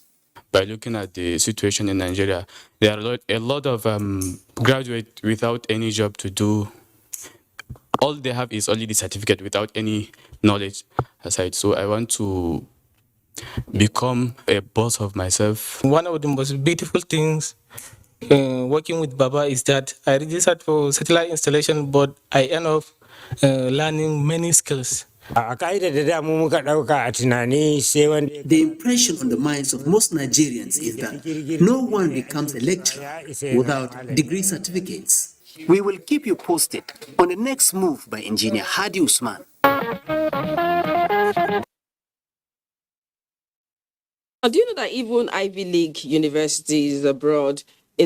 [SPEAKER 7] By looking at the situation in Nigeria, there are a lot of graduates without any job to do. All they have is only the certificate without any knowledge aside. So I want to become a boss of myself.
[SPEAKER 25] One of the most beautiful things working with Baba is that I registered for satellite installation, but I end up learning many skills.
[SPEAKER 1] The impression on the minds of most Nigerians is that no one becomes a lecturer without degree certificates. We will keep you posted on the next move by Engineer Hadi Usman.
[SPEAKER 8] Do you know that even Ivy League universities abroad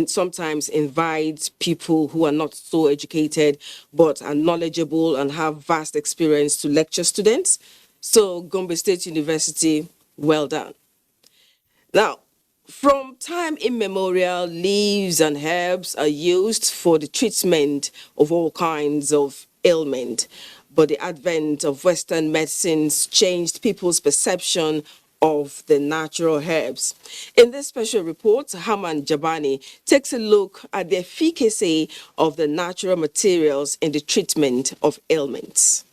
[SPEAKER 8] sometimes invite people who are not so educated but are knowledgeable and have vast experience to lecture students? So Gombe State University, well done. Now, from time immemorial, leaves and herbs are used for the treatment of all kinds of ailment. But the advent of Western medicines changed people's perception of the natural herbs. In this special report, Haman Jabani takes a look at the efficacy of the natural materials in the treatment of ailments.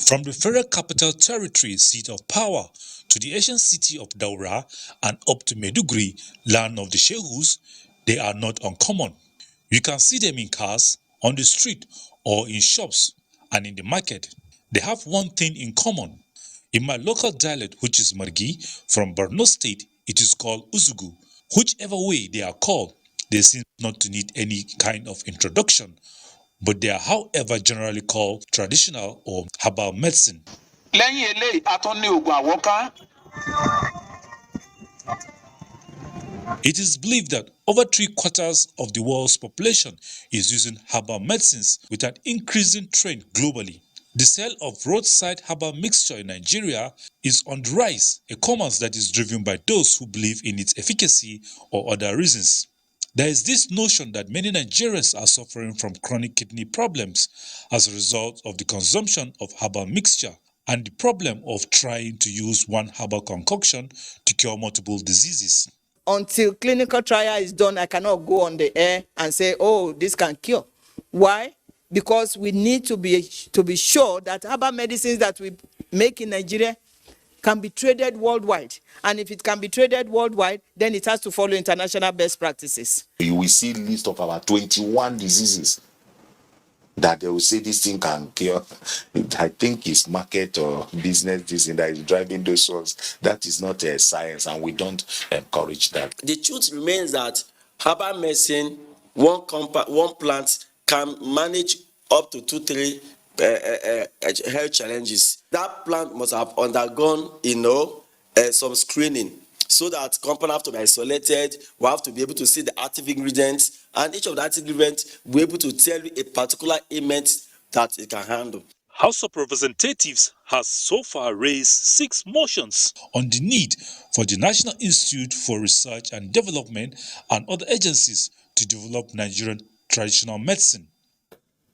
[SPEAKER 26] From the Federal Capital Territory, seat of power, to the ancient city of Daura and up to Maiduguri, land of the Shehus, they are not uncommon. You can see them in cars, on the street, or in shops and in the market. They have one thing in common. In my local dialect, which is Margi, from Borno State, it is called Uzugu. Whichever way they are called, they seem not to need any kind of introduction, but they are, however, generally called traditional or herbal medicine. It is believed that over 3/4 of the world's population is using herbal medicines with an increasing trend globally. The sale of roadside herbal mixture in Nigeria is on the rise, a commerce that is driven by those who believe in its efficacy or other reasons. There is this notion that many Nigerians are suffering from chronic kidney problems as a result of the consumption of herbal mixture and the problem of trying to use one herbal concoction to cure multiple diseases.
[SPEAKER 29] Until clinical trial is done, I cannot go on the air and say, oh, this can cure. Why? Because we need to be sure that herbal medicines that we make in Nigeria can be traded worldwide. And if it can be traded worldwide, then it has to follow international best practices.
[SPEAKER 2] You will see list of our 21 diseases that they will say this thing can cure. I think it's market or business design that is driving those ones. That is not a science, and we don't encourage that.
[SPEAKER 4] The truth remains that herbal medicine, one plant can manage up to 2-3 health challenges. That plant must have undergone, some screening, so that company have to be isolated. We have to be able to see the active ingredients, and each of the active ingredients will be able to tell you a particular ailment that it can handle.
[SPEAKER 26] House of Representatives has so far raised 6 motions on the need for the National Institute for Research and Development and other agencies to develop Nigerian traditional medicine.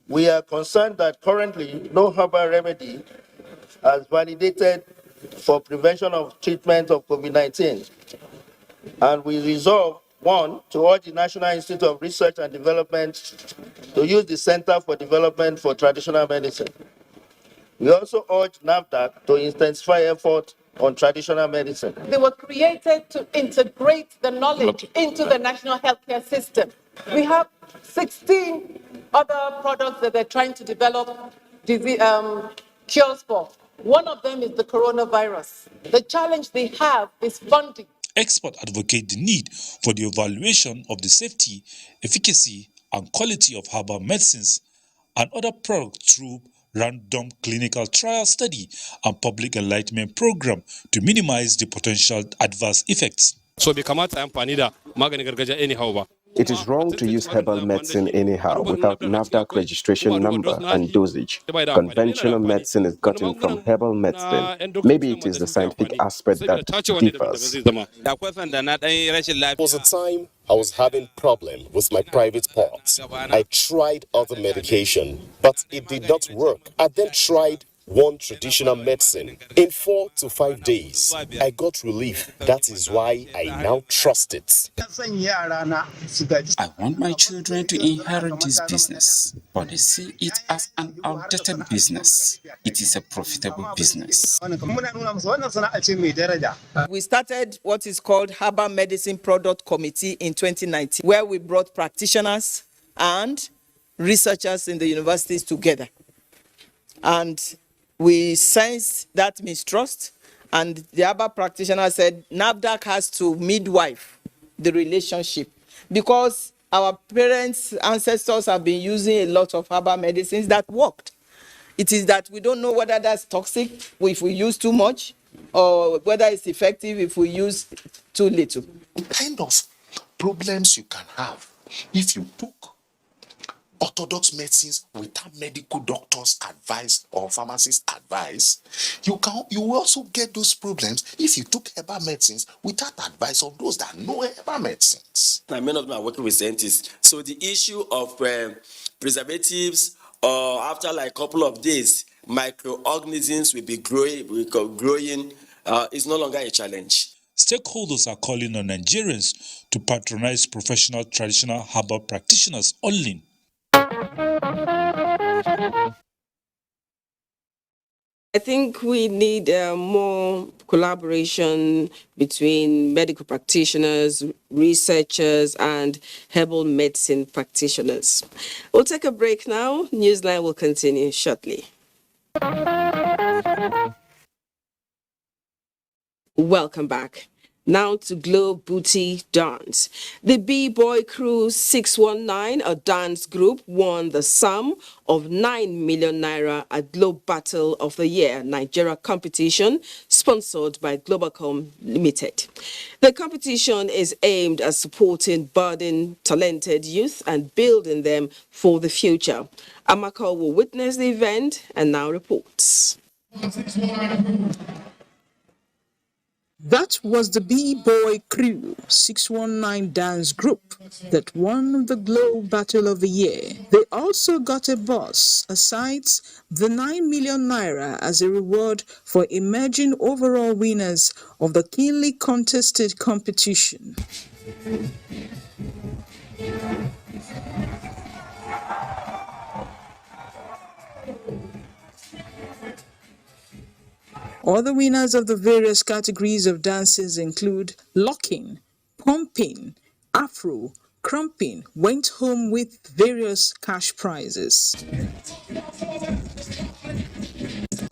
[SPEAKER 9] We are concerned that currently no herbal remedy has validated for prevention of treatment of COVID-19. And we resolve, 1, to urge the National Institute of Research and Development to use the Center for Development for Traditional Medicine. We also urge NAFDAC to intensify effort on traditional medicine.
[SPEAKER 10] They were created to integrate the knowledge into the national healthcare system. We have 16 other products that they're trying to develop cures for. One of them is the coronavirus. The challenge they have is funding.
[SPEAKER 26] Experts advocate the need for the evaluation of the safety, efficacy, and quality of herbal medicines and other products through random clinical trial study and public enlightenment program to minimize the potential adverse effects.
[SPEAKER 11] So bai kamata amfani da maganin gargajiya anyhow ba.
[SPEAKER 12] It is wrong to use herbal medicine anyhow without NAFDAC registration number and dosage. Conventional medicine is gotten from herbal medicine. Maybe it is the scientific aspect that differs.
[SPEAKER 15] There was a time I was having problem with my private parts. I tried other medication, but it did not work. I then tried one traditional medicine. In 4 to 5 days, I got relief. That is why I now trust it.
[SPEAKER 16] I want my children to inherit this business, but they see it as an outdated business. It is a profitable business.
[SPEAKER 29] We started what is called Herbal Medicine Product Committee in 2019, where we brought practitioners and researchers in the universities together. And we sensed that mistrust, and the herbal practitioner said NAFDAC has to midwife the relationship, because our parents, ancestors have been using a lot of herbal medicines that worked. It is that we don't know whether that's toxic if we use too much, or whether it's effective if we use too little.
[SPEAKER 2] The kind of problems you can have if you took orthodox medicines without medical doctors' advice or pharmacist advice, you will also get those problems if you took herbal medicines without advice of those that know herbal medicines.
[SPEAKER 4] Many of them are working with scientists. So the issue of preservatives, or after like a couple of days, microorganisms will be growing, is no longer a challenge.
[SPEAKER 26] Stakeholders are calling on Nigerians to patronize professional traditional herbal practitioners only.
[SPEAKER 8] I think we need more collaboration between medical practitioners, researchers, and herbal medicine practitioners. We'll take a break now. Newsline will continue shortly. Welcome back. Now to Globe Booty Dance. The B-Boy Crew 619, a dance group, won the sum of 9 million naira at Globe Battle of the Year Nigeria competition, sponsored by Globacom Limited. The competition is aimed at supporting budding, talented youth and building them for the future. Amaka will witness the event and now reports.
[SPEAKER 27] That was the B-Boy Crew 619 dance group that won the Globe Battle of the Year. They also got a bus, aside the 9 million naira as a reward for emerging overall winners of the keenly contested competition. Other winners of the various categories of dances include locking, pumping, afro, crumping, went home with various cash prizes.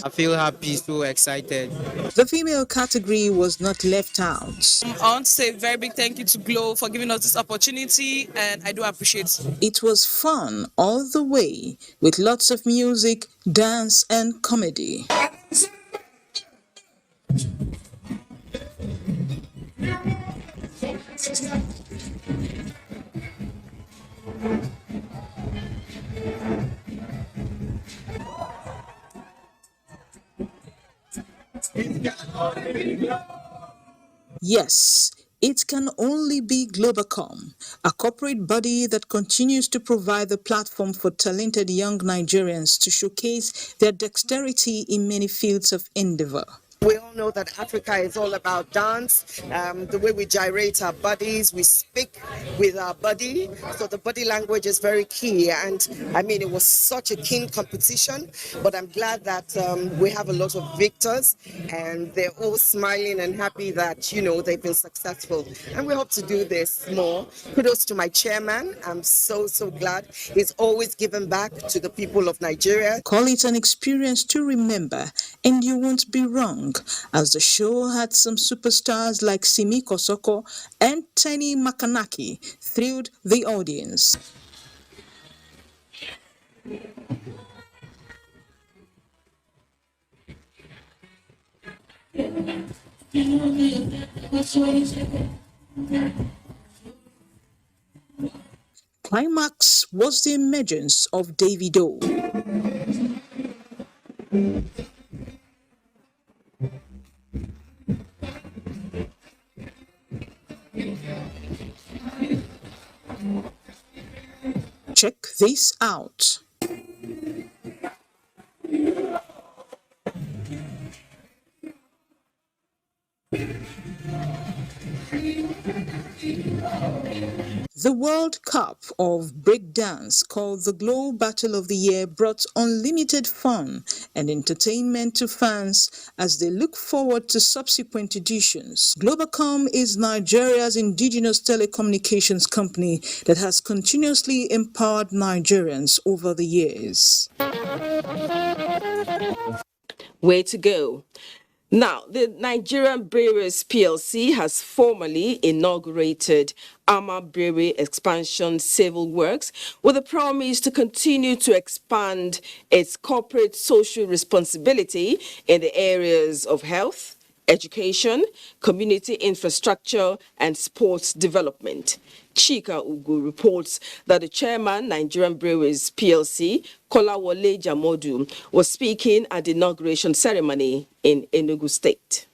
[SPEAKER 14] I feel happy, so excited.
[SPEAKER 27] The female category was not left out.
[SPEAKER 17] I want to say a very big thank you to Glow for giving us this opportunity, and I do appreciate it.
[SPEAKER 27] It was fun all the way, with lots of music, dance, and comedy. Yes, it can only be Globacom, a corporate body that continues to provide the platform for talented young Nigerians to showcase their dexterity in many fields of endeavor.
[SPEAKER 29] We all know that Africa is all about dance, the way we gyrate our bodies, we speak with our body, so the body language is very key. And I mean, it was such a keen competition, but I'm glad that we have a lot of victors and they're all smiling and happy that, you know, they've been successful. And we hope to do this more. Kudos to my chairman. I'm so glad. He's always given back to the people of Nigeria.
[SPEAKER 27] Call it an experience to remember, and you won't be wrong, as the show had some superstars like Simi Kosoko and Teni Makanaki thrilled the audience. Climax was the emergence of Davido. Check this out. The World Cup of Breakdance, called the Glow Battle of the Year, brought unlimited fun and entertainment to fans as they look forward to subsequent editions. Globacom is Nigeria's indigenous telecommunications company that has continuously empowered Nigerians over the years.
[SPEAKER 8] Way to go. Now, the Nigerian Breweries PLC has formally inaugurated Ama Brewery Expansion Civil Works with a promise to continue to expand its corporate social responsibility in the areas of health, education, community infrastructure, and sports development. Chika Ugu reports that the chairman, Nigerian Breweries PLC, Kolawole Jamodu, was speaking at the inauguration ceremony in Enugu State.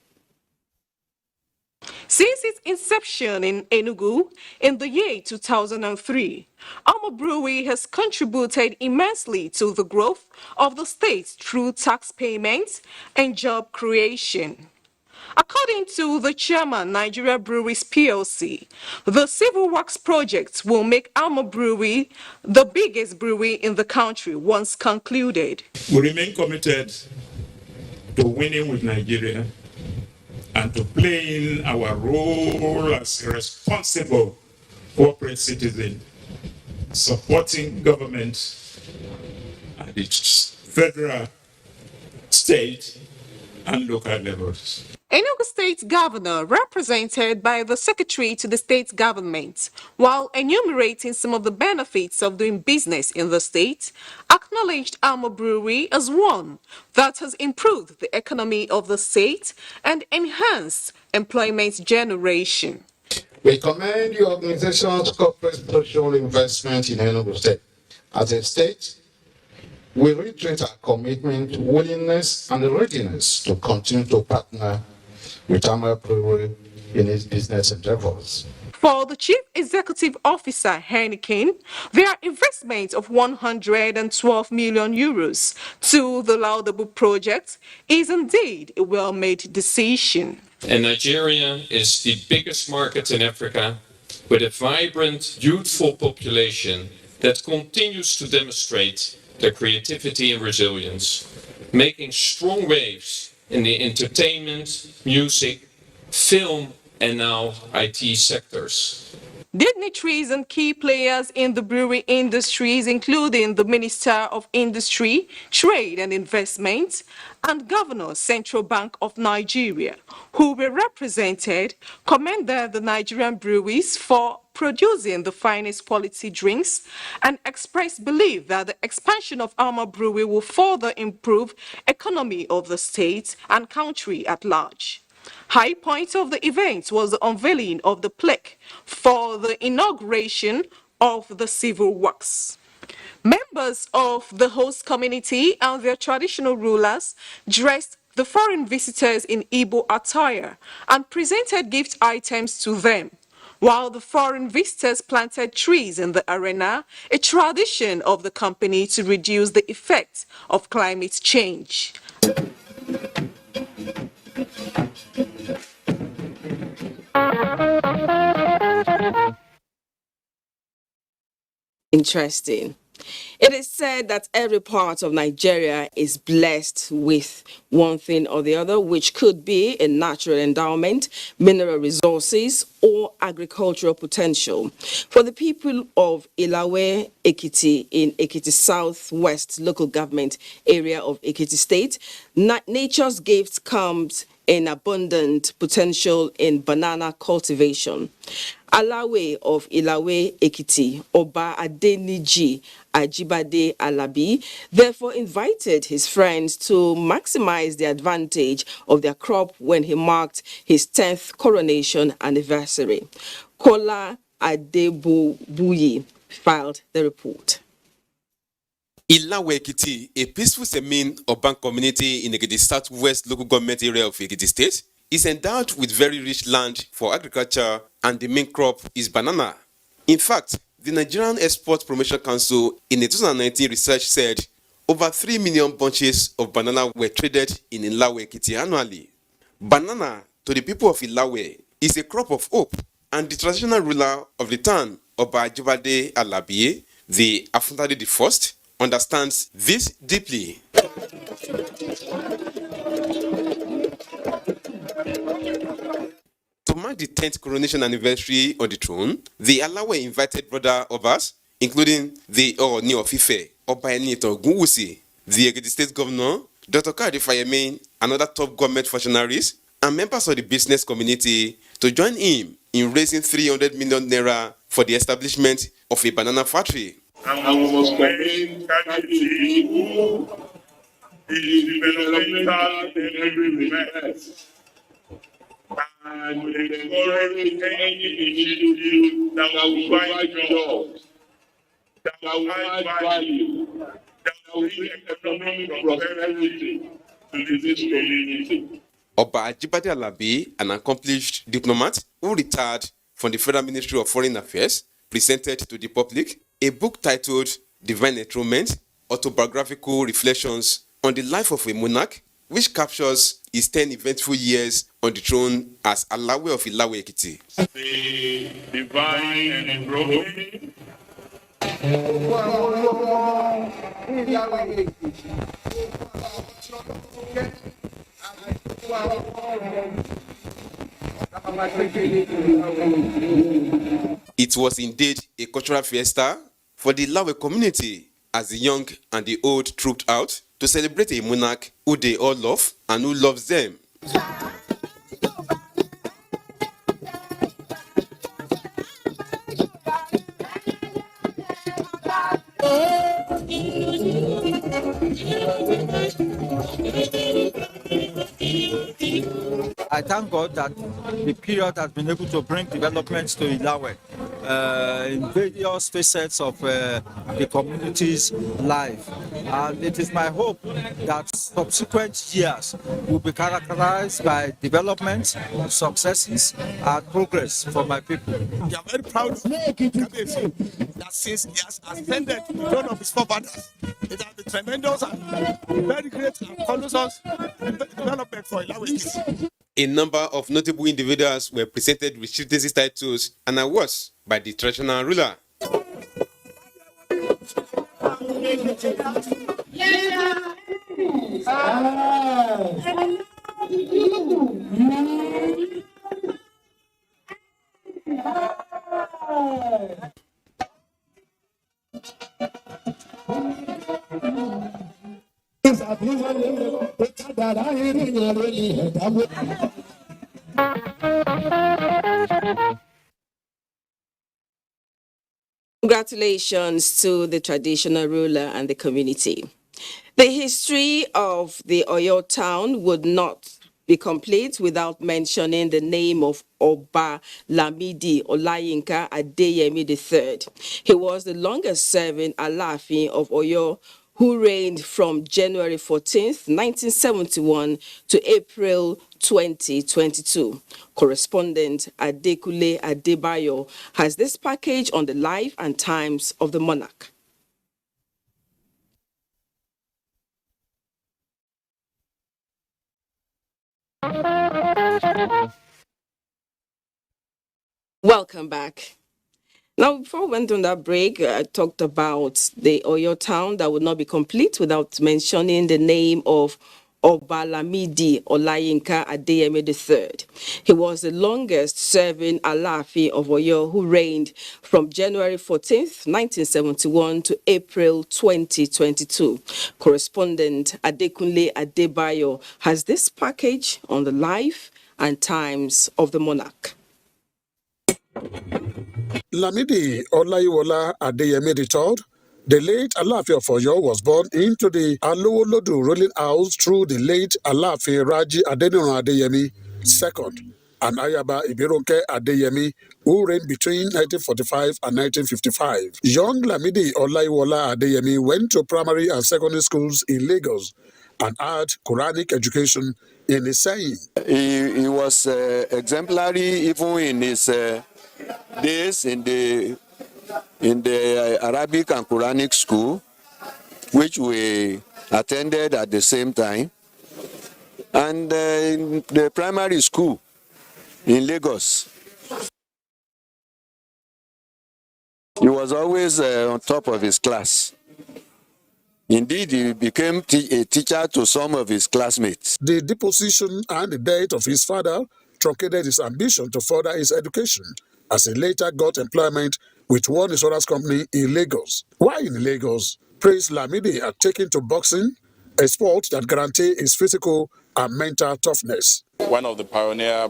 [SPEAKER 18] Since its inception in Enugu in the year 2003, Ama Brewery has contributed immensely to the growth of the state through tax payments and job creation. According to the chairman, Nigeria Breweries PLC, the civil works project will make Ama Brewery the biggest brewery in the country once concluded.
[SPEAKER 26] We remain committed to winning with Nigeria and to playing our role as a responsible corporate citizen, supporting government at its federal, state, and local levels.
[SPEAKER 18] Enugu State Governor, represented by the Secretary to the state government, while enumerating some of the benefits of doing business in the state, acknowledged Ama Brewery as one that has improved the economy of the state and enhanced employment generation.
[SPEAKER 19] We commend the organization's corporate social investment in Enugu State. As a state, we reiterate our commitment, willingness, and readiness to continue to partner with Ama Brewery in its business endeavors.
[SPEAKER 18] For the Chief Executive Officer, Heineken, their investment of 112 million euros to the Laudable project is indeed a well-made decision.
[SPEAKER 20] And Nigeria is the biggest market in Africa with a vibrant, youthful population that continues to demonstrate their creativity and resilience, making strong waves in the entertainment, music, film, and now IT sectors.
[SPEAKER 18] Dignitaries and key players in the brewery industries, including the Minister of Industry, Trade and Investment, and Governor, Central Bank of Nigeria, who were represented, commended the Nigerian breweries for producing the finest quality drinks and expressed belief that the expansion of Alma Brewery will further improve economy of the state and country at large. High point of the event was the unveiling of the plaque for the inauguration of the civil works. Members of the host community and their traditional rulers dressed the foreign visitors in Igbo attire and presented gift items to them, while the foreign visitors planted trees in the arena, a tradition of the company to reduce the effects of climate change.
[SPEAKER 8] Interesting. It is said that every part of Nigeria is blessed with one thing or the other, which could be a natural endowment, mineral resources, or agricultural potential. For the people of Ilawe, Ekiti, in Ekiti Southwest local government area of Ekiti State, nature's gift comes in abundant potential in banana cultivation. Alawe of Ilawe Ekiti, Oba Adeniji Ajibade Alabi, therefore invited his friends to maximize the advantage of their crop when he marked his 10th coronation anniversary. Kola Adebubuyi filed the report.
[SPEAKER 3] Ilawe Ekiti, a peaceful semi-urban community in Ekiti Southwest local government area of Ekiti State, is endowed with very rich land for agriculture, and the main crop is banana. In fact, the Nigerian Export Promotion Council in a 2019 research said over 3 million bunches of banana were traded in Ilawe Ekiti annually. Banana, to the people of Ilawe, is a crop of hope, and the traditional ruler of the town, Oba Ajibade Alabi, the Afundade the First, understands this deeply. To mark the 10th coronation anniversary on the throne, the Alawe invited brother Obas, including the Ooni of Ife, Oba Enito Ogunwusi, the Ekiti State Governor, Dr. Kayode Fayemi, and other top government functionaries, and members of the business community to join him in raising 300 million naira for the establishment of a banana factory.
[SPEAKER 5] And we must commend Kayode who is developmental in every respect. And we encourage any initiative that will provide jobs, that will add value, that will bring economic prosperity to this community.
[SPEAKER 3] Oba Ajibade Alabi, an accomplished diplomat who retired from the Federal Ministry of Foreign Affairs, presented to the public a book titled Divine Enthronement, Autobiographical Reflections on the Life of a Monarch, which captures his 10 eventful years on the throne as Alawe of Ilawe Ekiti.
[SPEAKER 5] The divine enthronement.
[SPEAKER 3] It was indeed a cultural fiesta for the Ilawe community as the young and the old trooped out to celebrate a monarch who they all love and who loves them.
[SPEAKER 6] I thank God that the period has been able to bring developments to Ilawe in various facets of the community's life. And it is my hope that subsequent years will be characterized by developments, successes, and progress for my people.
[SPEAKER 13] We are very proud of that since he has ascended the throne of his forefathers, it has been tremendous and very great and colossal development for Ilawe.
[SPEAKER 3] A number of notable individuals were presented with chieftaincy titles and awards by the traditional ruler.
[SPEAKER 8] Congratulations to the traditional ruler and the community. The history of the Oyo town would not be complete without mentioning the name of Oba Lamidi Olayinka Adeyemi III. He was the longest serving Alaafin of Oyo, who reigned from January 14th, 1971 to April 2022. Correspondent Adekule Adebayo has this package on the life and times of the monarch. Welcome back. Now, before we went on that break, I talked about the Oyo town that would not be complete without mentioning the name of Obalamidi Olayinka Adeyemi III. He was the longest serving Alaafin of Oyo, who reigned from January 14th, 1971 to April 2022. Correspondent Adekunle Adebayo has this package on the life and times of the monarch.
[SPEAKER 1] Lamidi Olayiwola Adeyemi III, the late Alaafin of Oyo, was born into the Alowolodu ruling house through the late Alaafin Raji Adeniran Adeyemi II and Ayaba Ibironke Adeyemi, who reigned between 1945 and 1955. Young Lamidi Olayiwola Adeyemi went to primary and secondary schools in Lagos and had Quranic education in Iseyin.
[SPEAKER 7] He was exemplary even in his days in the Arabic and Quranic school, which we attended at the same time, and in the primary school in Lagos. He was always on top of his class. Indeed, he became a teacher to some of his classmates.
[SPEAKER 1] The deposition and the death of his father truncated his ambition to further his education, as he later got employment with one insurance company in Lagos. While in Lagos, Prince Lamidi had taken to boxing, a sport that guaranteed his physical and mental toughness.
[SPEAKER 9] One of the pioneers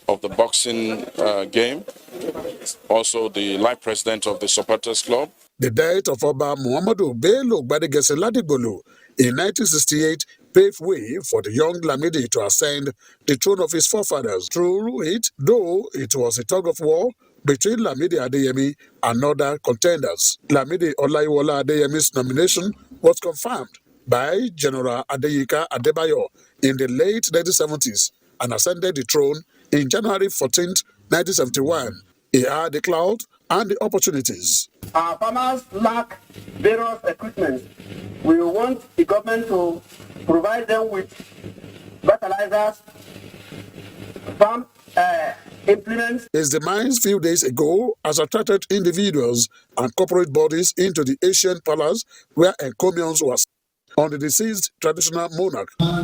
[SPEAKER 9] of the boxing game, also the life president of the supporters club.
[SPEAKER 1] The death of Oba Muhammadu Bello Gbadegese Ladigbolu in 1968 paved way for the young Lamidi to ascend the throne of his forefathers. Through it, though it was a tug of war between Lamidi Adeyemi and other contenders. Lamidi Olayiwola Adeyemi's nomination was confirmed by General Adeyinka Adebayo in the late 1970s and ascended the throne in January 14, 1971. He had the clout and the opportunities.
[SPEAKER 21] Our farmers lack various equipment. We want the government to provide them with fertilizers, farm implements.
[SPEAKER 1] His demise few days ago has attracted individuals and corporate bodies into the ancient palace where encomiums was on the deceased traditional monarch.
[SPEAKER 22] A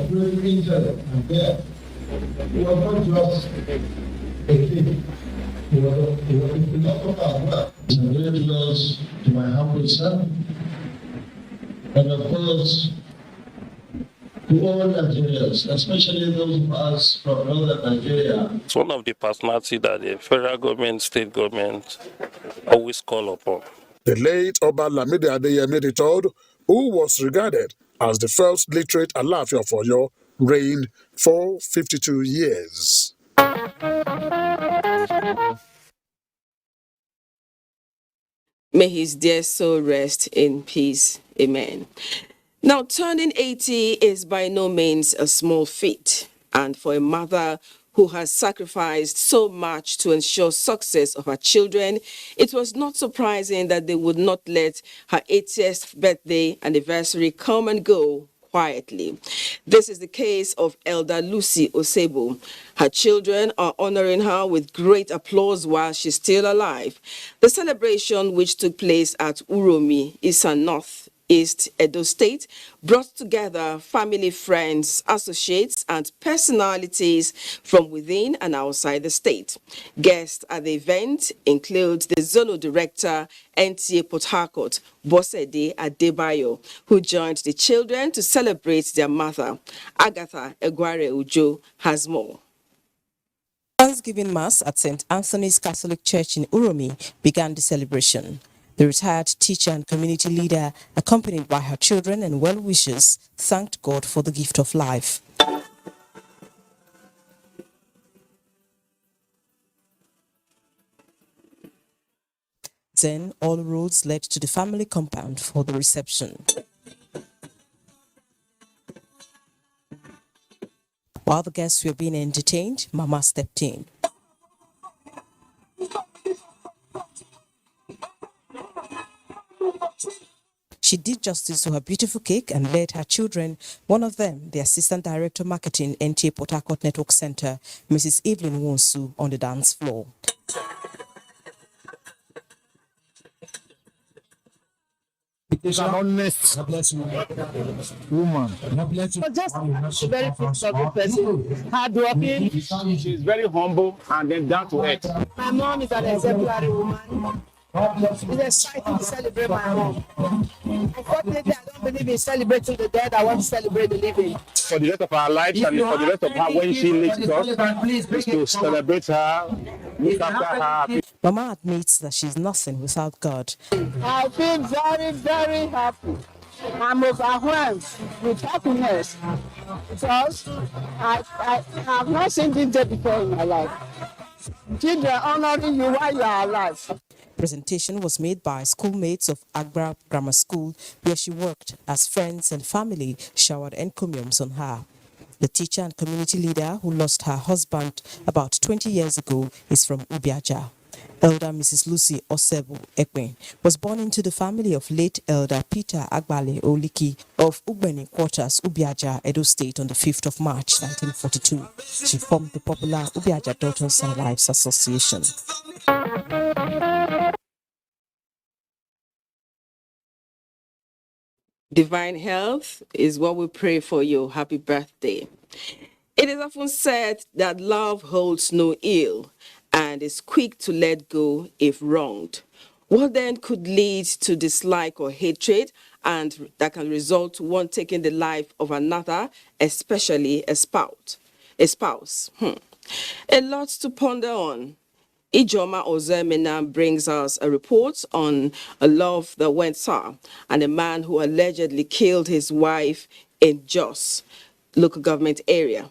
[SPEAKER 22] great intellect and depth. He was not just a king. He was a philosopher as well. It's a great loss to my humble son, and of course to all Nigerians, especially those of us from northern Nigeria.
[SPEAKER 23] It's one of the personalities that the federal government, state government always call upon.
[SPEAKER 1] The late Oba Lamidi Adeyemi III, who was regarded as the first literate Alaafin of Oyo, reigned for 52 years.
[SPEAKER 8] May his dear soul rest in peace. Amen. Now, turning 80 is by no means a small feat. And for a mother who has sacrificed so much to ensure success of her children, it was not surprising that they would not let her 80th birthday anniversary come and go quietly. This is the case of Elder Lucy Osebo. Her children are honoring her with great applause while she's still alive. The celebration, which took place at Uromi, Isa North, East Edo State brought together family, friends, associates, and personalities from within and outside the state. Guests at the event include the Zonal Director, NTA Port Harcourt, Bosede Adebayo, who joined the children to celebrate their mother. Agatha Egware Ujo has more.
[SPEAKER 2] Thanksgiving Mass at St. Anthony's Catholic Church in Uromi began the celebration. The retired teacher and community leader, accompanied by her children and well-wishers, thanked God for the gift of life. Then all roads led to the family compound for the reception. While the guests were being entertained, Mama stepped in. She did justice to her beautiful cake and led her children, one of them, the Assistant Director Marketing, NTA Port Harcourt Network Center, Mrs. Evelyn Wonsu, on the dance floor.
[SPEAKER 22] She's an honest woman.
[SPEAKER 21] Just a very good person, hardworking. She's very humble and then down to earth. My mom is an exemplary woman. It's exciting to celebrate my mom. Unfortunately, I don't believe in celebrating the dead. I want to celebrate the living. For the rest of our lives and for the rest of her, when she leaves us, is to celebrate her, look after her.
[SPEAKER 2] Mama admits that she's nothing without God.
[SPEAKER 21] I feel very, very happy. I'm overwhelmed with happiness because I have not seen this day before in my life. Children honoring you while you are alive.
[SPEAKER 2] Presentation was made by schoolmates of Agbra Grammar School, where she worked, as friends and family showered encomiums on her. The teacher and community leader who lost her husband about 20 years ago is from Abuja. Elder Mrs. Lucy Osebu Ekwen was born into the family of late Elder Peter Agbale Oliki of Ugbeni Quarters, Ubiaja, Edo State on the 5th of March, 1942. She formed the popular Ubiaja Daughters and Wives Association.
[SPEAKER 8] Divine health is what we pray for you. Happy birthday. It is often said that love holds no ill and is quick to let go if wronged. What then could lead to dislike or hatred and that can result to one taking the life of another, especially a spouse? A lot to ponder on. Ijoma Ozemena brings us a report on a love that went sour and a man who allegedly killed his wife in Jos local government area.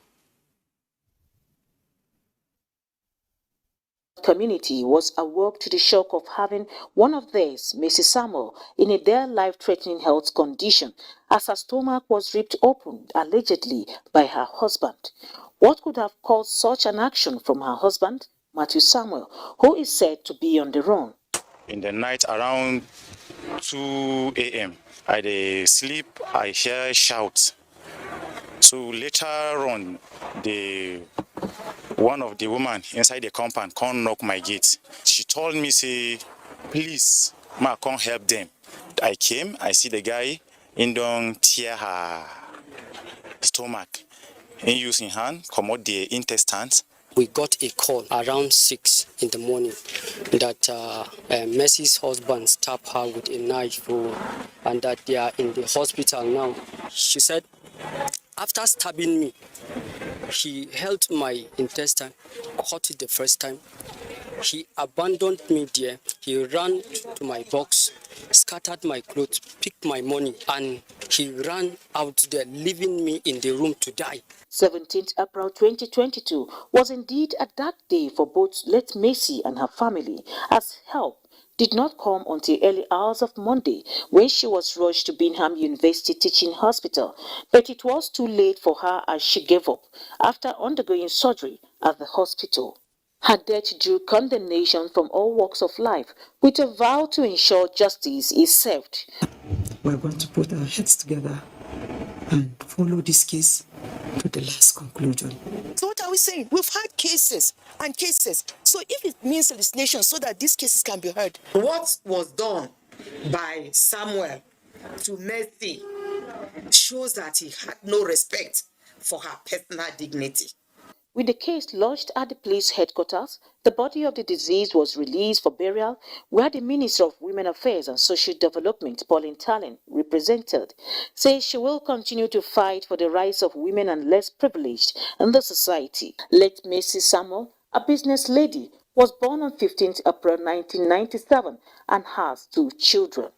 [SPEAKER 10] Community was awoke to the shock of having one of theirs, Mrs. Samuel, in a their life-threatening health condition as her stomach was ripped open, allegedly by her husband. What could have caused such an action from her husband, Matthew Samuel, who is said to be on the run?
[SPEAKER 11] In the night around 2 a.m., I sleep, I hear shouts. So later on, one of the women inside the compound come knock my gate. She told me, say, please, ma, come help them. I came, I see the guy, and don't tear her stomach. In using hand, come out the intestines.
[SPEAKER 12] We got a call around 6 in the morning that Mercy's husband stabbed her with a knife and that they are in the hospital now. She said, after stabbing me, he held my intestine, cut it the first time. He abandoned me there. He ran to my box, scattered my clothes, picked my money, and he ran out there, leaving me in the room to die.
[SPEAKER 10] 17th April 2022 was indeed a dark day for both late Mercy and her family, as help did not come until early hours of Monday when she was rushed to Bingham University Teaching Hospital, but it was too late for her as she gave up after undergoing surgery at the hospital. Her death drew condemnation from all walks of life, with a vow to ensure justice is served.
[SPEAKER 15] We're going to put our heads together and follow this case to the last conclusion.
[SPEAKER 16] So what are we saying? We've had cases and cases. So if it means legislation so that these cases can be heard.
[SPEAKER 24] What was done by Samuel
[SPEAKER 16] to Mercy shows that he had no respect for her personal dignity.
[SPEAKER 10] With the case lodged at the police headquarters, the body of the deceased was released for burial, where the Minister of Women Affairs and Social Development, Pauline Tallen, represented, says she will continue to fight for the rights of women and less privileged in the society. Late Macy Samuel, a business lady, was born on 15th April 1997 and has 2 children.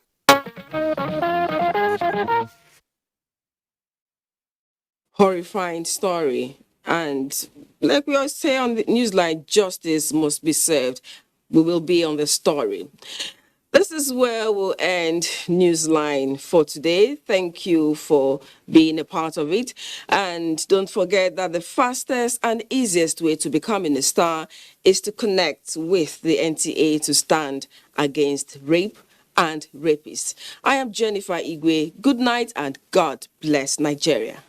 [SPEAKER 8] Horrifying story. And like we always say on the Newsline, justice must be served. We will be on the story. This is where we'll end Newsline for today. Thank you for being a part of it. And don't forget that the fastest and easiest way to becoming a star is to connect with the NTA to stand against rape and rapists. I am Jennifer Igwe. Good night and God bless Nigeria.